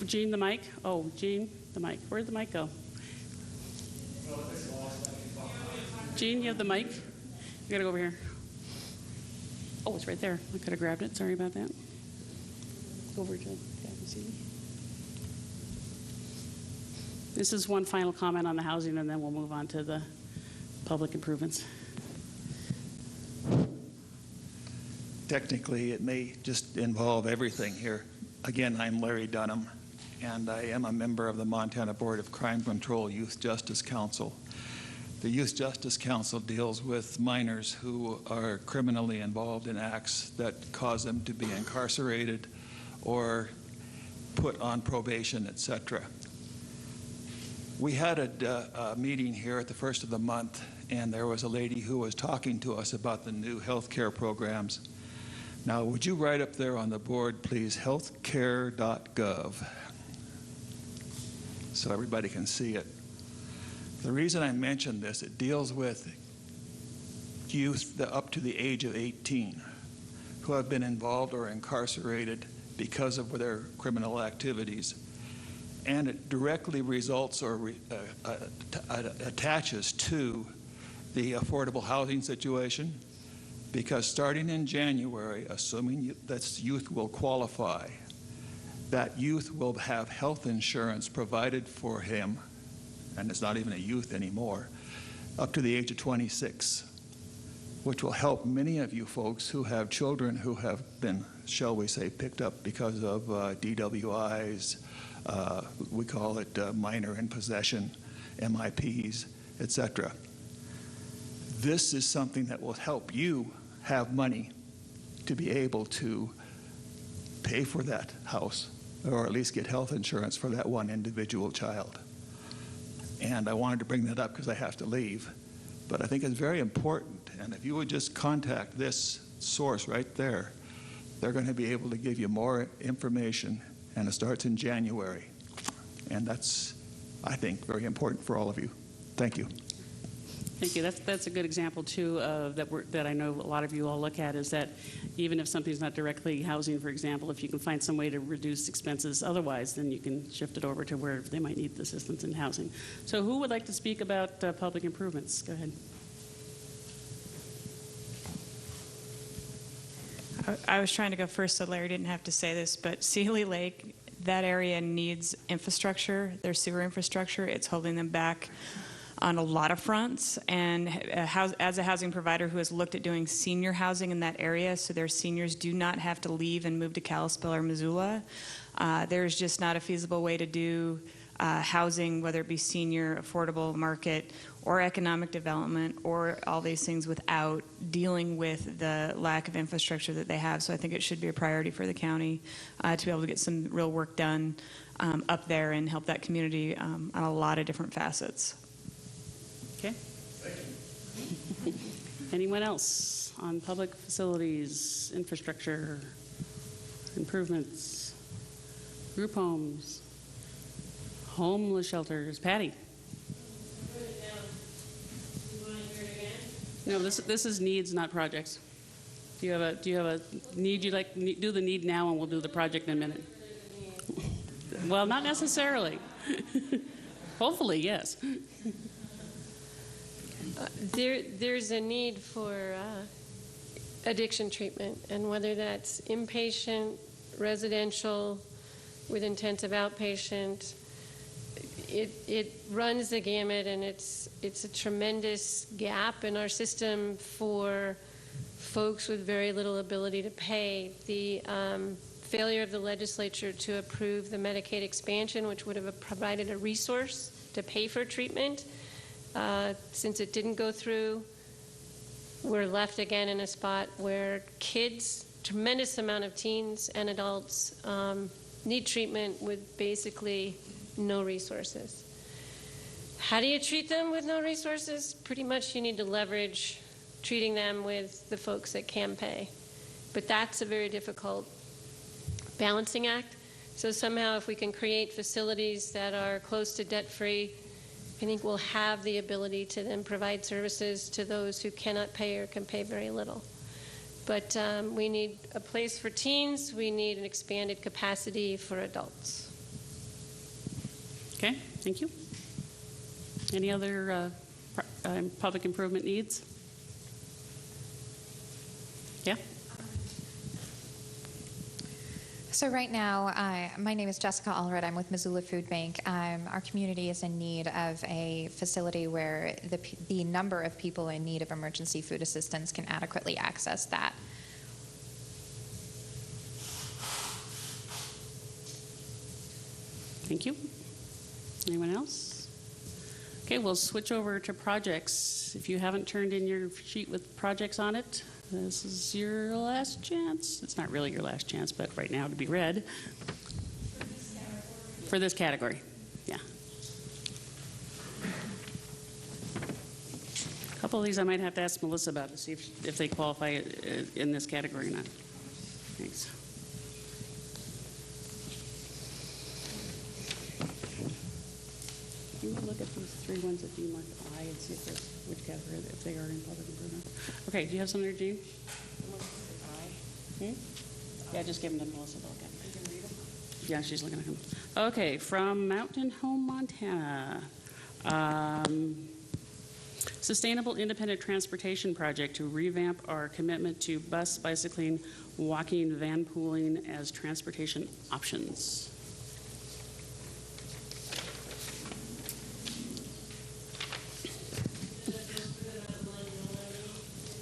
Jean, the mic. Oh, Jean, the mic. Where'd the mic go? Jean, you have the mic? You gotta go over here. Oh, it's right there. I could have grabbed it. Sorry about that. Go over to see. This is one final comment on the housing, and then we'll move on to the public improvements. Technically, it may just involve everything here. Again, I'm Larry Dunham, and I am a member of the Montana Board of Crime Control Youth Justice Council. The Youth Justice Council deals with minors who are criminally involved in acts that cause them to be incarcerated or put on probation, etc. We had a meeting here at the first of the month, and there was a lady who was talking to us about the new health care programs. Now, would you write up there on the board, please, healthcare.gov, so everybody can see it. The reason I mention this, it deals with youth up to the age of 18 who have been involved or incarcerated because of their criminal activities. And it directly results or attaches to the affordable housing situation, because starting in January, assuming that youth will qualify, that youth will have health insurance provided for him, and it's not even a youth anymore, up to the age of 26, which will help many of you folks who have children who have been, shall we say, picked up because of DWIs, we call it minor in possession, MIPs, etc. This is something that will help you have money to be able to pay for that house, or at least get health insurance for that one individual child. And I wanted to bring that up because I have to leave. But I think it's very important, and if you would just contact this source right there, they're going to be able to give you more information, and it starts in January. And that's, I think, very important for all of you. Thank you. Thank you. That's a good example, too, that I know a lot of you all look at, is that even if something's not directly housing, for example, if you can find some way to reduce expenses otherwise, then you can shift it over to where they might need assistance in housing. So who would like to speak about public improvements? Go ahead. I was trying to go first so Larry didn't have to say this, but Sealy Lake, that area needs infrastructure, their sewer infrastructure. It's holding them back on a lot of fronts. And as a housing provider who has looked at doing senior housing in that area, so their seniors do not have to leave and move to Kalispell or Missoula, there's just not a feasible way to do housing, whether it be senior, affordable market, or economic development, or all these things without dealing with the lack of infrastructure that they have. So I think it should be a priority for the county to be able to get some real work done up there and help that community on a lot of different facets. Okay. Anyone else on public facilities, infrastructure, improvements, group homes, homeless shelters? Patty? No, this is needs, not projects. Do you have a need you'd like? Do the need now, and we'll do the project in a minute. Well, not necessarily. Hopefully, yes. There's a need for addiction treatment, and whether that's inpatient, residential, with intensive outpatient, it runs the gamut, and it's a tremendous gap in our system for folks with very little ability to pay. The failure of the legislature to approve the Medicaid expansion, which would have provided a resource to pay for treatment, since it didn't go through, we're left again in a spot where kids, tremendous amount of teens and adults, need treatment with basically no resources. How do you treat them with no resources? Pretty much you need to leverage treating them with the folks that can pay. But that's a very difficult balancing act. So somehow if we can create facilities that are close to debt-free, I think we'll have the ability to then provide services to those who cannot pay or can pay very little. But we need a place for teens. We need an expanded capacity for adults. Okay, thank you. Any other public improvement needs? Yeah? So right now, my name is Jessica Allred. I'm with Missoula Food Bank. Our community is in need of a facility where the number of people in need of emergency food assistance can adequately access that. Thank you. Anyone else? Okay, we'll switch over to projects. If you haven't turned in your sheet with projects on it, this is your last chance. It's not really your last chance, but right now to be read. For this category, yeah. A couple of these I might have to ask Melissa about to see if they qualify in this category or not. Thanks. Can you look at these three ones that you marked I and see which category, if they are in public improvement? Okay, do you have something there, Jean? Yeah, just give them to Melissa. They'll get them. You can read them? Yeah, she's looking at them. Okay, from Mountain Home, Montana. Sustainable Independent Transportation Project to revamp our commitment to bus, bicycling, walking, van pooling as transportation options.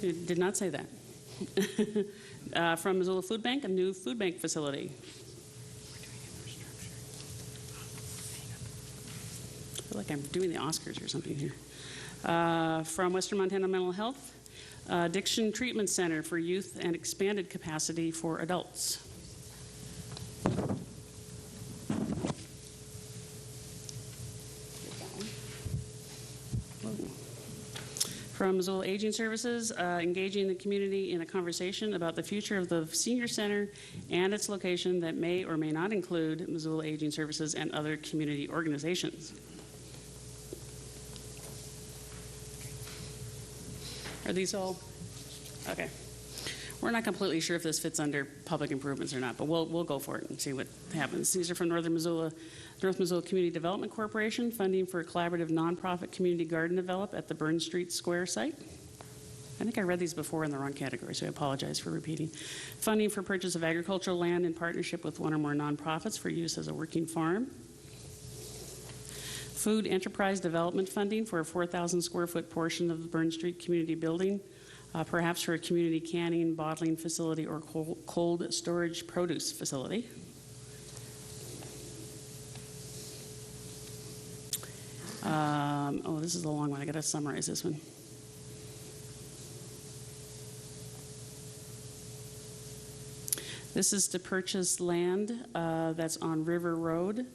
It did not say that. From Missoula Food Bank, a new food bank facility. I feel like I'm doing the Oscars or something here. From Western Montana Mental Health, Addiction Treatment Center for youth and expanded capacity for adults. From Missoula Aging Services, engaging the community in a conversation about the future of the senior center and its location that may or may not include Missoula Aging Services and other community organizations. Are these all? Okay. We're not completely sure if this fits under public improvements or not, but we'll go for it and see what happens. These are from North Missoula Community Development Corporation, funding for a collaborative nonprofit community garden develop at the Burn Street Square site. I think I read these before in the wrong category, so I apologize for repeating. Funding for purchase of agricultural land in partnership with one or more nonprofits for use as a working farm. Food enterprise development funding for a 4,000 square foot portion of the Burn Street community building, perhaps for a community canning, bottling facility, or cold storage produce facility. Oh, this is a long one. I got to summarize this one. This is to purchase land that's on River Road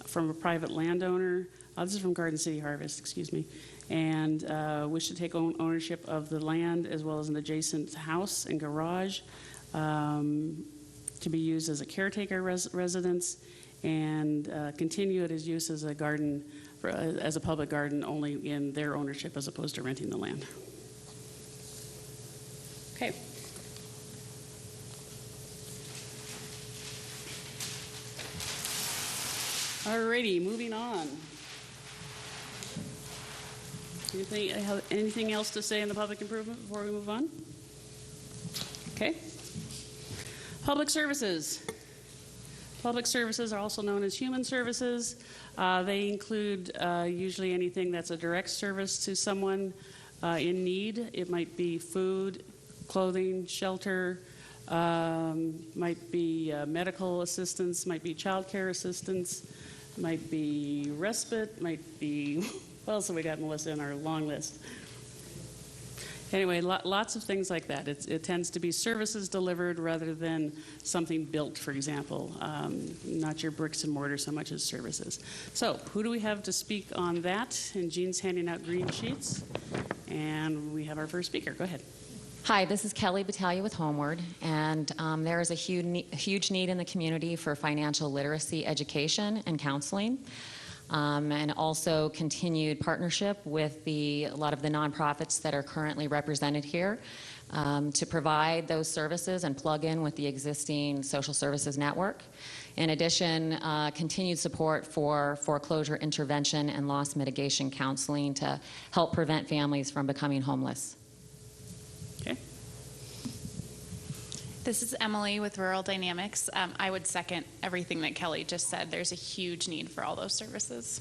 from a private landowner. This is from Garden City Harvest, excuse me, and wish to take ownership of the land as well as an adjacent house and garage to be used as a caretaker residence, and continue it as use as a garden, as a public garden, only in their ownership as opposed to renting the land. Okay. Alrighty, moving on. Anything else to say in the public improvement before we move on? Okay. Public services. Public services are also known as human services. They include usually anything that's a direct service to someone in need. It might be food, clothing, shelter, might be medical assistance, might be child care assistance, might be respite, might be, what else have we got, Melissa, in our long list? Anyway, lots of things like that. It tends to be services delivered rather than something built, for example, not your bricks and mortar so much as services. So who do we have to speak on that? And Jean's handing out green sheets. And we have our first speaker. Go ahead. Hi, this is Kelly Battaglia with Homeward, and there is a huge need in the community for financial literacy education and counseling. And also continued partnership with a lot of the nonprofits that are currently represented here to provide those services and plug in with the existing social services network. In addition, continued support for foreclosure intervention and loss mitigation counseling to help prevent families from becoming homeless. Okay. This is Emily with Rural Dynamics. I would second everything that Kelly just said. There's a huge need for all those services.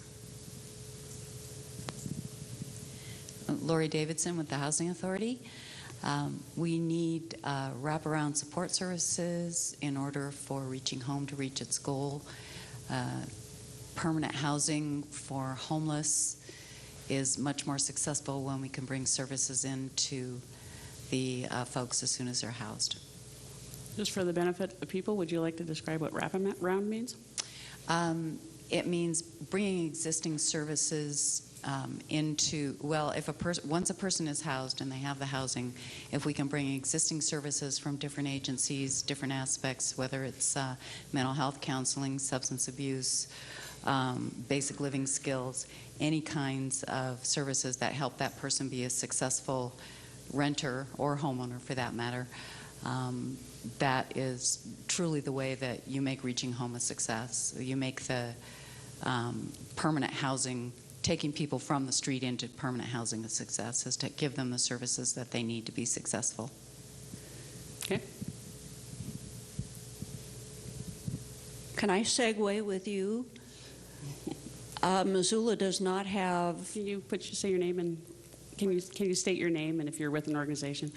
Lori Davidson with the Housing Authority. We need wraparound support services in order for Reaching Home to reach its goal. Permanent housing for homeless is much more successful when we can bring services into the folks as soon as they're housed. Just for the benefit of people, would you like to describe what wraparound means? It means bringing existing services into, well, if once a person is housed and they have the housing, if we can bring existing services from different agencies, different aspects, whether it's mental health counseling, substance abuse, basic living skills, any kinds of services that help that person be a successful renter or homeowner for that matter, that is truly the way that you make Reaching Home a success. You make the permanent housing, taking people from the street into permanent housing a success, is to give them the services that they need to be successful. Okay. Can I segue with you? Missoula does not have... Can you say your name and can you state your name and if you're with an organization?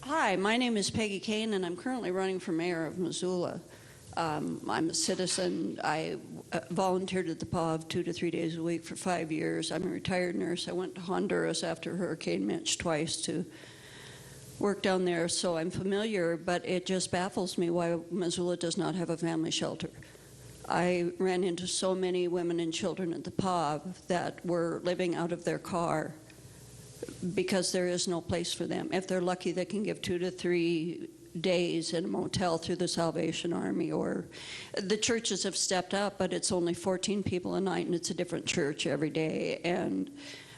Hi, my name is Peggy Kane, and I'm currently running for mayor of Missoula. I'm a citizen. I volunteered at the POV 2 to 3 days a week for 5 years. I'm a retired nurse. I went to Honduras after Hurricane Mitch twice to work down there, so I'm familiar, but it just baffles me why Missoula does not have a family shelter. I ran into so many women and children at the POV that were living out of their car because there is no place for them. If they're lucky, they can give 2 to 3 days in a motel through the Salvation Army, or the churches have stepped up, but it's only 14 people a night, and it's a different church every day. And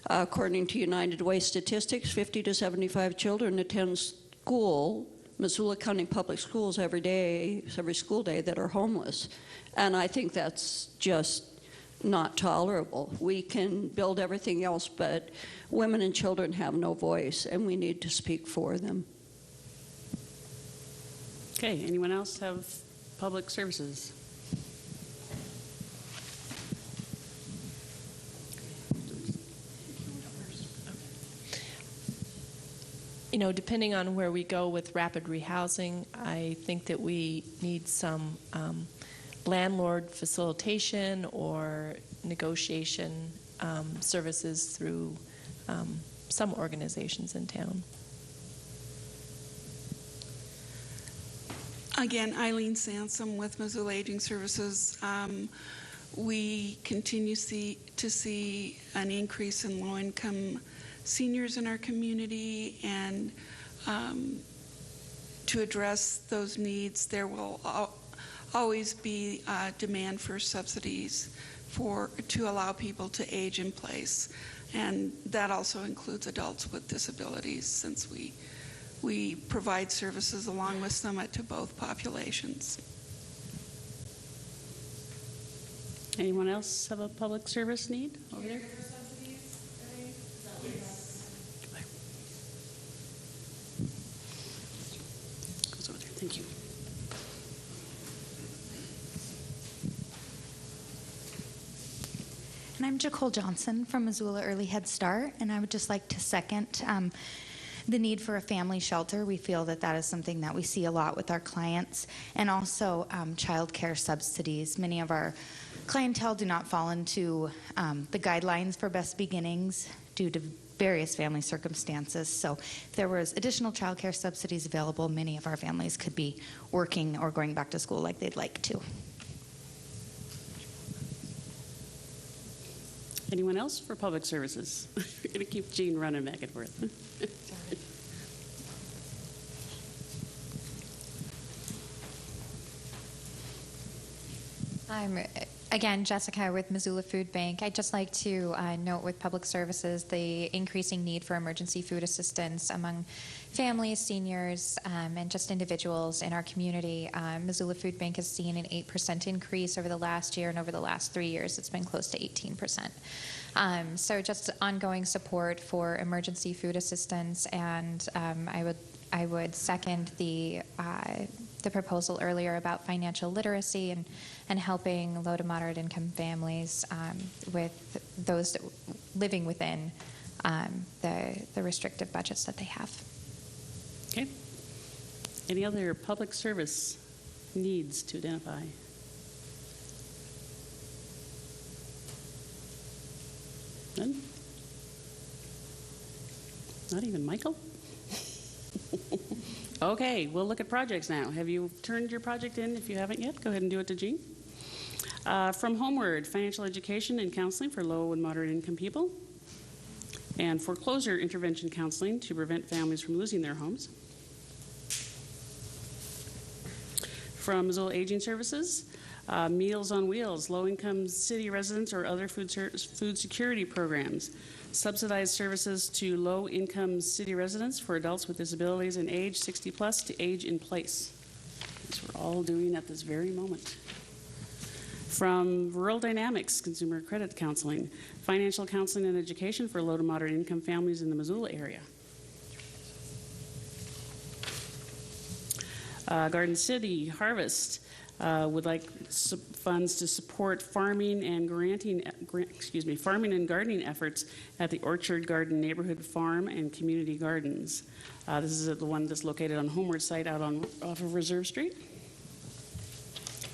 according to United Way statistics, 50 to 75 children attend school, Missoula County Public Schools, every day, every school day, that are homeless. And I think that's just not tolerable. We can build everything else, but women and children have no voice, and we need to speak for them. Okay, anyone else have public services? You know, depending on where we go with rapid rehousing, I think that we need some landlord facilitation or negotiation services through some organizations in town. Again, Eileen Sansom with Missoula Aging Services. We continue to see an increase in low-income seniors in our community, and to address those needs, there will always be demand for subsidies to allow people to age in place, and that also includes adults with disabilities, since we provide services along with Summit to both populations. Anyone else have a public service need over there? I'm Jacole Johnson from Missoula Early Head Start, and I would just like to second the need for a family shelter. We feel that that is something that we see a lot with our clients, and also child care subsidies. Many of our clientele do not fall into the guidelines for Best Beginnings due to various family circumstances. So if there was additional child care subsidies available, many of our families could be working or going back to school like they'd like to. Anyone else for public services? We're going to keep Jean running back and forth. I'm again Jessica with Missoula Food Bank. I'd just like to note with public services the increasing need for emergency food assistance among families, seniors, and just individuals in our community. Missoula Food Bank has seen an 8% increase over the last year, and over the last 3 years it's been close to 18%. So just ongoing support for emergency food assistance, and I would second the proposal earlier about financial literacy and helping low to moderate income families with those living within the restrictive budgets that they have. Okay. Any other public service needs to identify? None? Not even Michael? Okay, we'll look at projects now. Have you turned your project in? If you haven't yet, go ahead and do it to Jean. From Homeward, financial education and counseling for low and moderate income people. And foreclosure intervention counseling to prevent families from losing their homes. From Missoula Aging Services, Meals on Wheels, low-income city residents or other food security programs. Subsidized services to low-income city residents for adults with disabilities and age 60 plus to age in place. As we're all doing at this very moment. From Rural Dynamics, consumer credit counseling, financial counseling and education for low to moderate income families in the Missoula area. Garden City Harvest would like funds to support farming and farming and gardening efforts at the Orchard Garden Neighborhood Farm and Community Gardens. This is the one that's located on Homeward site out off of Reserve Street.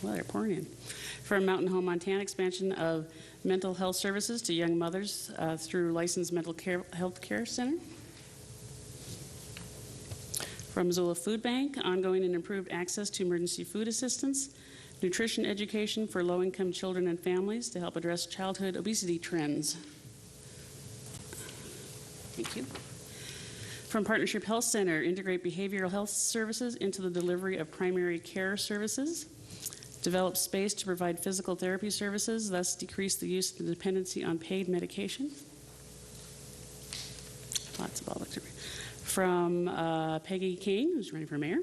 Well, they're pouring in. From Mountain Home Montana, expansion of mental health services to young mothers through licensed mental health care center. From Missoula Food Bank, ongoing and improved access to emergency food assistance, nutrition education for low-income children and families to help address childhood obesity trends. Thank you. From Partnership Health Center, integrate behavioral health services into the delivery of primary care services. Develop space to provide physical therapy services, thus decrease the use and dependency on paid medication. Lots of all that. From Peggy King, who's running for mayor.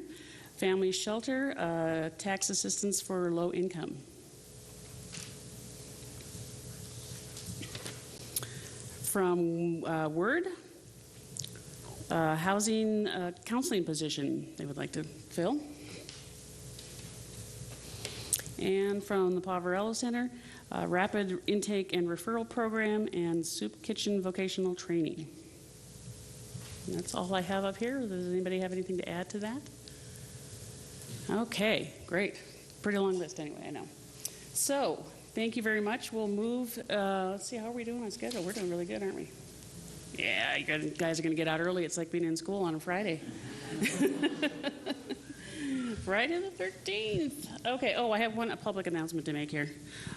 Family shelter, tax assistance for low income. From Word, housing counseling position they would like to fill. And from the Poverello Center, rapid intake and referral program and soup kitchen vocational training. And that's all I have up here. Does anybody have anything to add to that? Okay, great. Pretty long list anyway, I know. So, thank you very much. We'll move, let's see, how are we doing on schedule? We're doing really good, aren't we? Yeah, you guys are going to get out early. It's like being in school on a Friday. Friday the 13th. Okay, I have a public announcement to make here.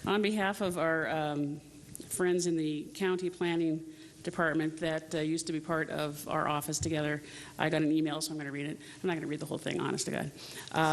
On behalf of our friends in the county planning department that used to be part of our office together, I got an email, so I'm going to read it. I'm not going to read the whole thing, honest to God.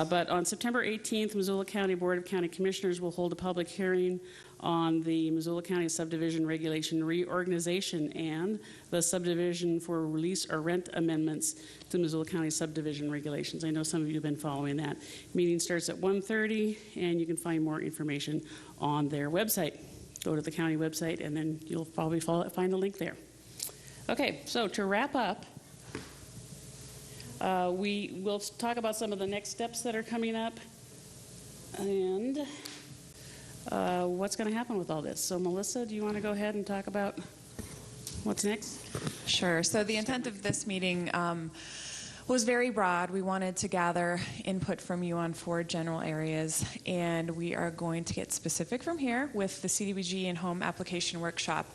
But on September 18th, Missoula County Board of County Commissioners will hold a public hearing on the Missoula County Subdivision Regulation Reorganization and the Subdivision for Release or Rent Amendments to Missoula County Subdivision Regulations. I know some of you have been following that. Meeting starts at 1:30, and you can find more information on their website. Go to the county website, and then you'll probably find a link there. Okay, so to wrap up, we will talk about some of the next steps that are coming up. And what's going to happen with all this. So Melissa, do you want to go ahead and talk about what's next? Sure. So the intent of this meeting was very broad. We wanted to gather input from you on 4 general areas, and we are going to get specific from here with the CDBG and Home Application Workshop.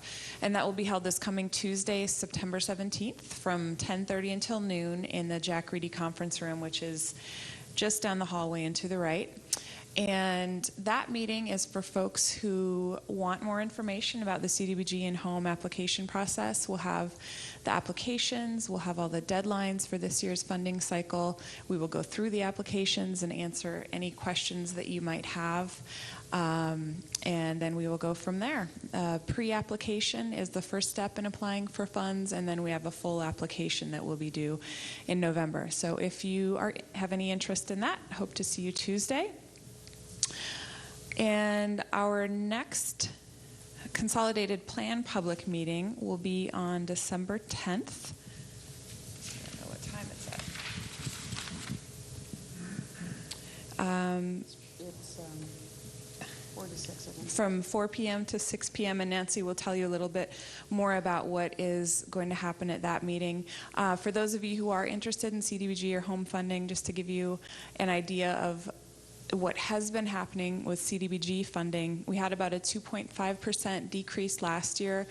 And that will be held this coming Tuesday, September 17th from 10:30 until noon in the Jack Reedy Conference Room, which is just down the hallway and to the right. And that meeting is for folks who want more information about the CDBG and home application process. We'll have the applications, we'll have all the deadlines for this year's funding cycle. We will go through the applications and answer any questions that you might have. And then we will go from there. Pre-application is the first step in applying for funds, and then we have a full application that will be due in November. So if you have any interest in that, hope to see you Tuesday. And our next consolidated plan public meeting will be on December 10th. I don't know what time it's at. It's 4 to 6, I think. From 4 p.m. to 6 p.m., and Nancy will tell you a little bit more about what is going to happen at that meeting. For those of you who are interested in CDBG or home funding, just to give you an idea of what has been happening with CDBG funding, we had about a 2.5% decrease last year,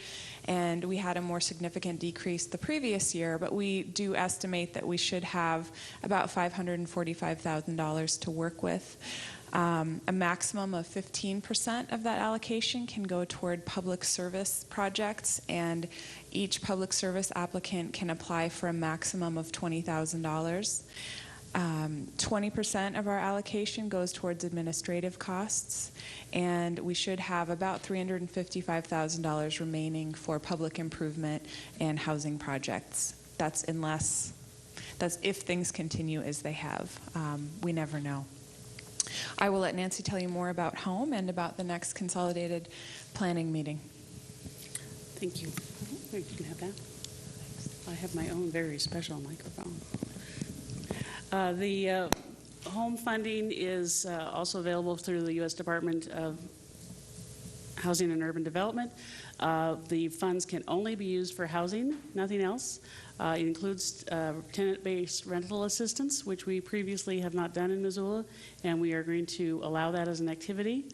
and we had a more significant decrease the previous year, but we do estimate that we should have about $545,000 to work with. A maximum of 15% of that allocation can go toward public service projects, and each public service applicant can apply for a maximum of $20,000. 20% of our allocation goes towards administrative costs, and we should have about $355,000 remaining for public improvement and housing projects. That's if things continue as they have. We never know. I will let Nancy tell you more about home and about the next consolidated planning meeting. Thank you. You can have that. I have my own very special microphone. The home funding is also available through the U.S. Department of Housing and Urban Development. The funds can only be used for housing, nothing else. It includes tenant-based rental assistance, which we previously have not done in Missoula, and we are going to allow that as an activity,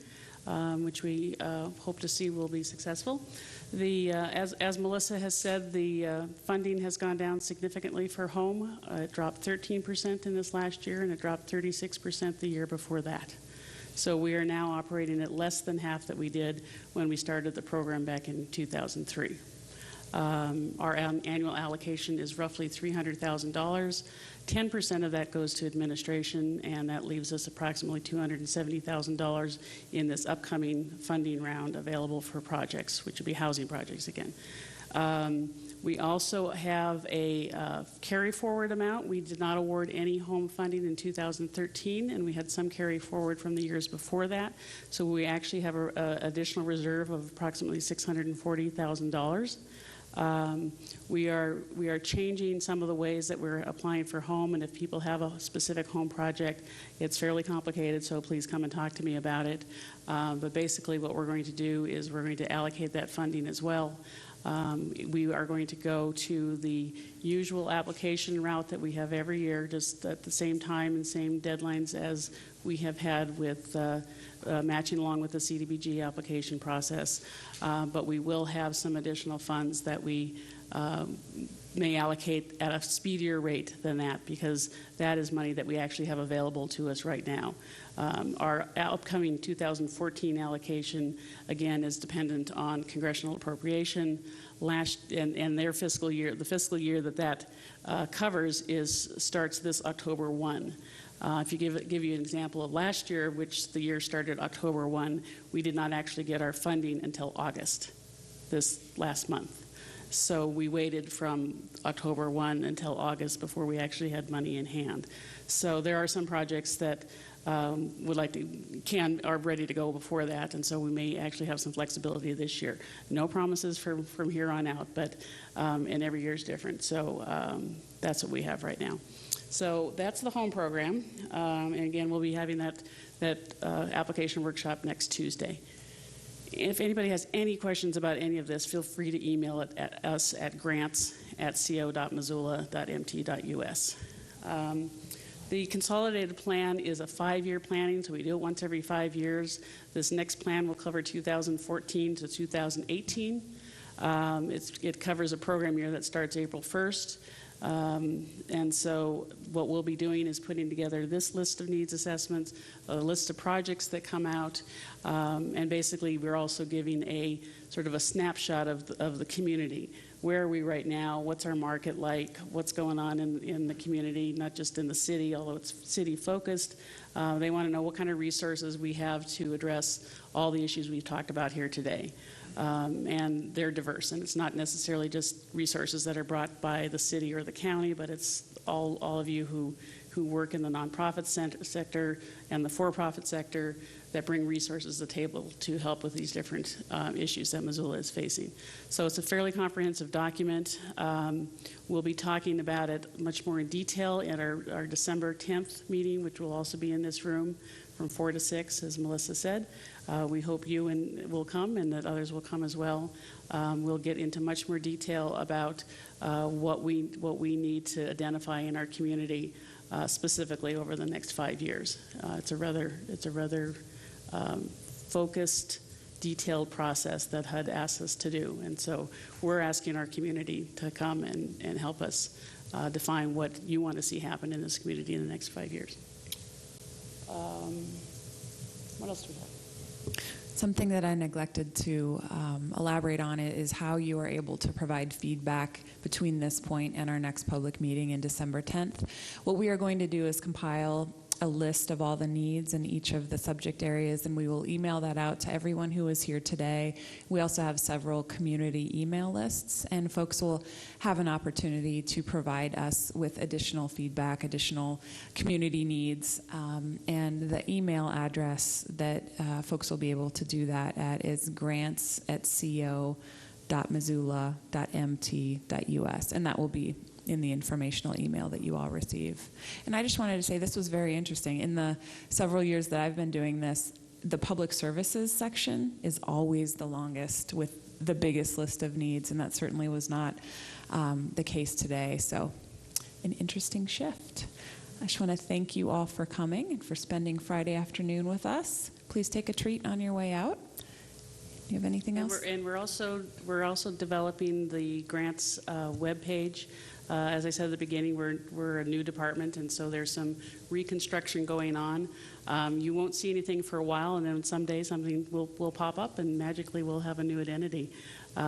which we hope to see will be successful. As Melissa has said, the funding has gone down significantly for home. It dropped 13% in this last year, and it dropped 36% the year before that. So we are now operating at less than half that we did when we started the program back in 2003. Our annual allocation is roughly $300,000. 10% of that goes to administration, and that leaves us approximately $270,000 in this upcoming funding round available for projects, which would be housing projects again. We also have a carry forward amount. We did not award any home funding in 2013, and we had some carry forward from the years before that. So we actually have an additional reserve of approximately $640,000. We are changing some of the ways that we're applying for home, and if people have a specific home project, it's fairly complicated, so please come and talk to me about it. But basically what we're going to do is we're going to allocate that funding as well. We are going to go to the usual application route that we have every year, just at the same time and same deadlines as we have had with matching along with the CDBG application process. But we will have some additional funds that we may allocate at a speedier rate than that, because that is money that we actually have available to us right now. Our upcoming 2014 allocation, again, is dependent on congressional appropriation. And their fiscal year, the fiscal year that covers starts this October 1. If you give you an example of last year, which the year started October 1, we did not actually get our funding until August, this last month. So we waited from October 1 until August before we actually had money in hand. So there are some projects that are ready to go before that, and so we may actually have some flexibility this year. No promises from here on out, but and every year is different. So that's what we have right now. So that's the home program, and again, we'll be having that application workshop next Tuesday. If anybody has any questions about any of this, feel free to email it at us at grants@co.missoula.mt.us. The consolidated plan is a 5-year planning, so we do it once every 5 years. This next plan will cover 2014 to 2018. It covers a program year that starts April 1st. And so what we'll be doing is putting together this list of needs assessments, a list of projects that come out, and basically we're also giving a sort of a snapshot of the community. Where are we right now? What's our market like? What's going on in the community, not just in the city, although it's city focused. They want to know what kind of resources we have to address all the issues we've talked about here today. And they're diverse, and it's not necessarily just resources that are brought by the city or the county, but it's all of you who work in the nonprofit sector and the for-profit sector that bring resources to the table to help with these different issues that Missoula is facing. So it's a fairly comprehensive document. We'll be talking about it much more in detail at our December 10th meeting, which will also be in this room from 4 to 6, as Melissa said. We hope you will come and that others will come as well. We'll get into much more detail about what we need to identify in our community specifically over the next 5 years. It's a rather focused, detailed process that HUD asks us to do, and so we're asking our community to come and help us define what you want to see happen in this community in the next 5 years. What else do we have? Something that I neglected to elaborate on is how you are able to provide feedback between this point and our next public meeting in December 10th. What we are going to do is compile a list of all the needs in each of the subject areas, and we will email that out to everyone who is here today. We also have several community email lists, and folks will have an opportunity to provide us with additional feedback, additional community needs, and the email address that folks will be able to do that at is grants@co.missoula.mt.us, and that will be in the informational email that you all receive. And I just wanted to say this was very interesting. In the several years that I've been doing this, the public services section is always the longest with the biggest list of needs, and that certainly was not the case today. So an interesting shift. I just want to thank you all for coming and for spending Friday afternoon with us. Please take a treat on your way out. Do you have anything else? We're also developing the grants webpage. As I said at the beginning, we're a new department, and so there's some reconstruction going on. You won't see anything for a while, and then someday something will pop up, and magically we'll have a new identity,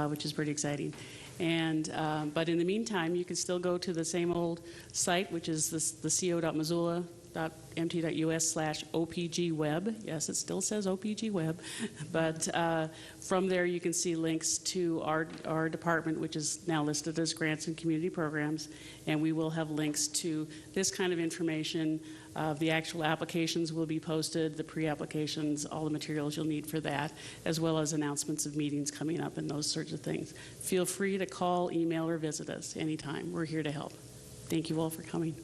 which is pretty exciting. And but in the meantime, you can still go to the same old site, which is the co.missoula.mt.us/opgweb. Yes, it still says opgweb, but from there you can see links to our department, which is now listed as Grants and Community Programs, and we will have links to this kind of information. The actual applications will be posted, the pre-applications, all the materials you'll need for that, as well as announcements of meetings coming up and those sorts of things. Feel free to call, email, or visit us anytime. We're here to help. Thank you all for coming.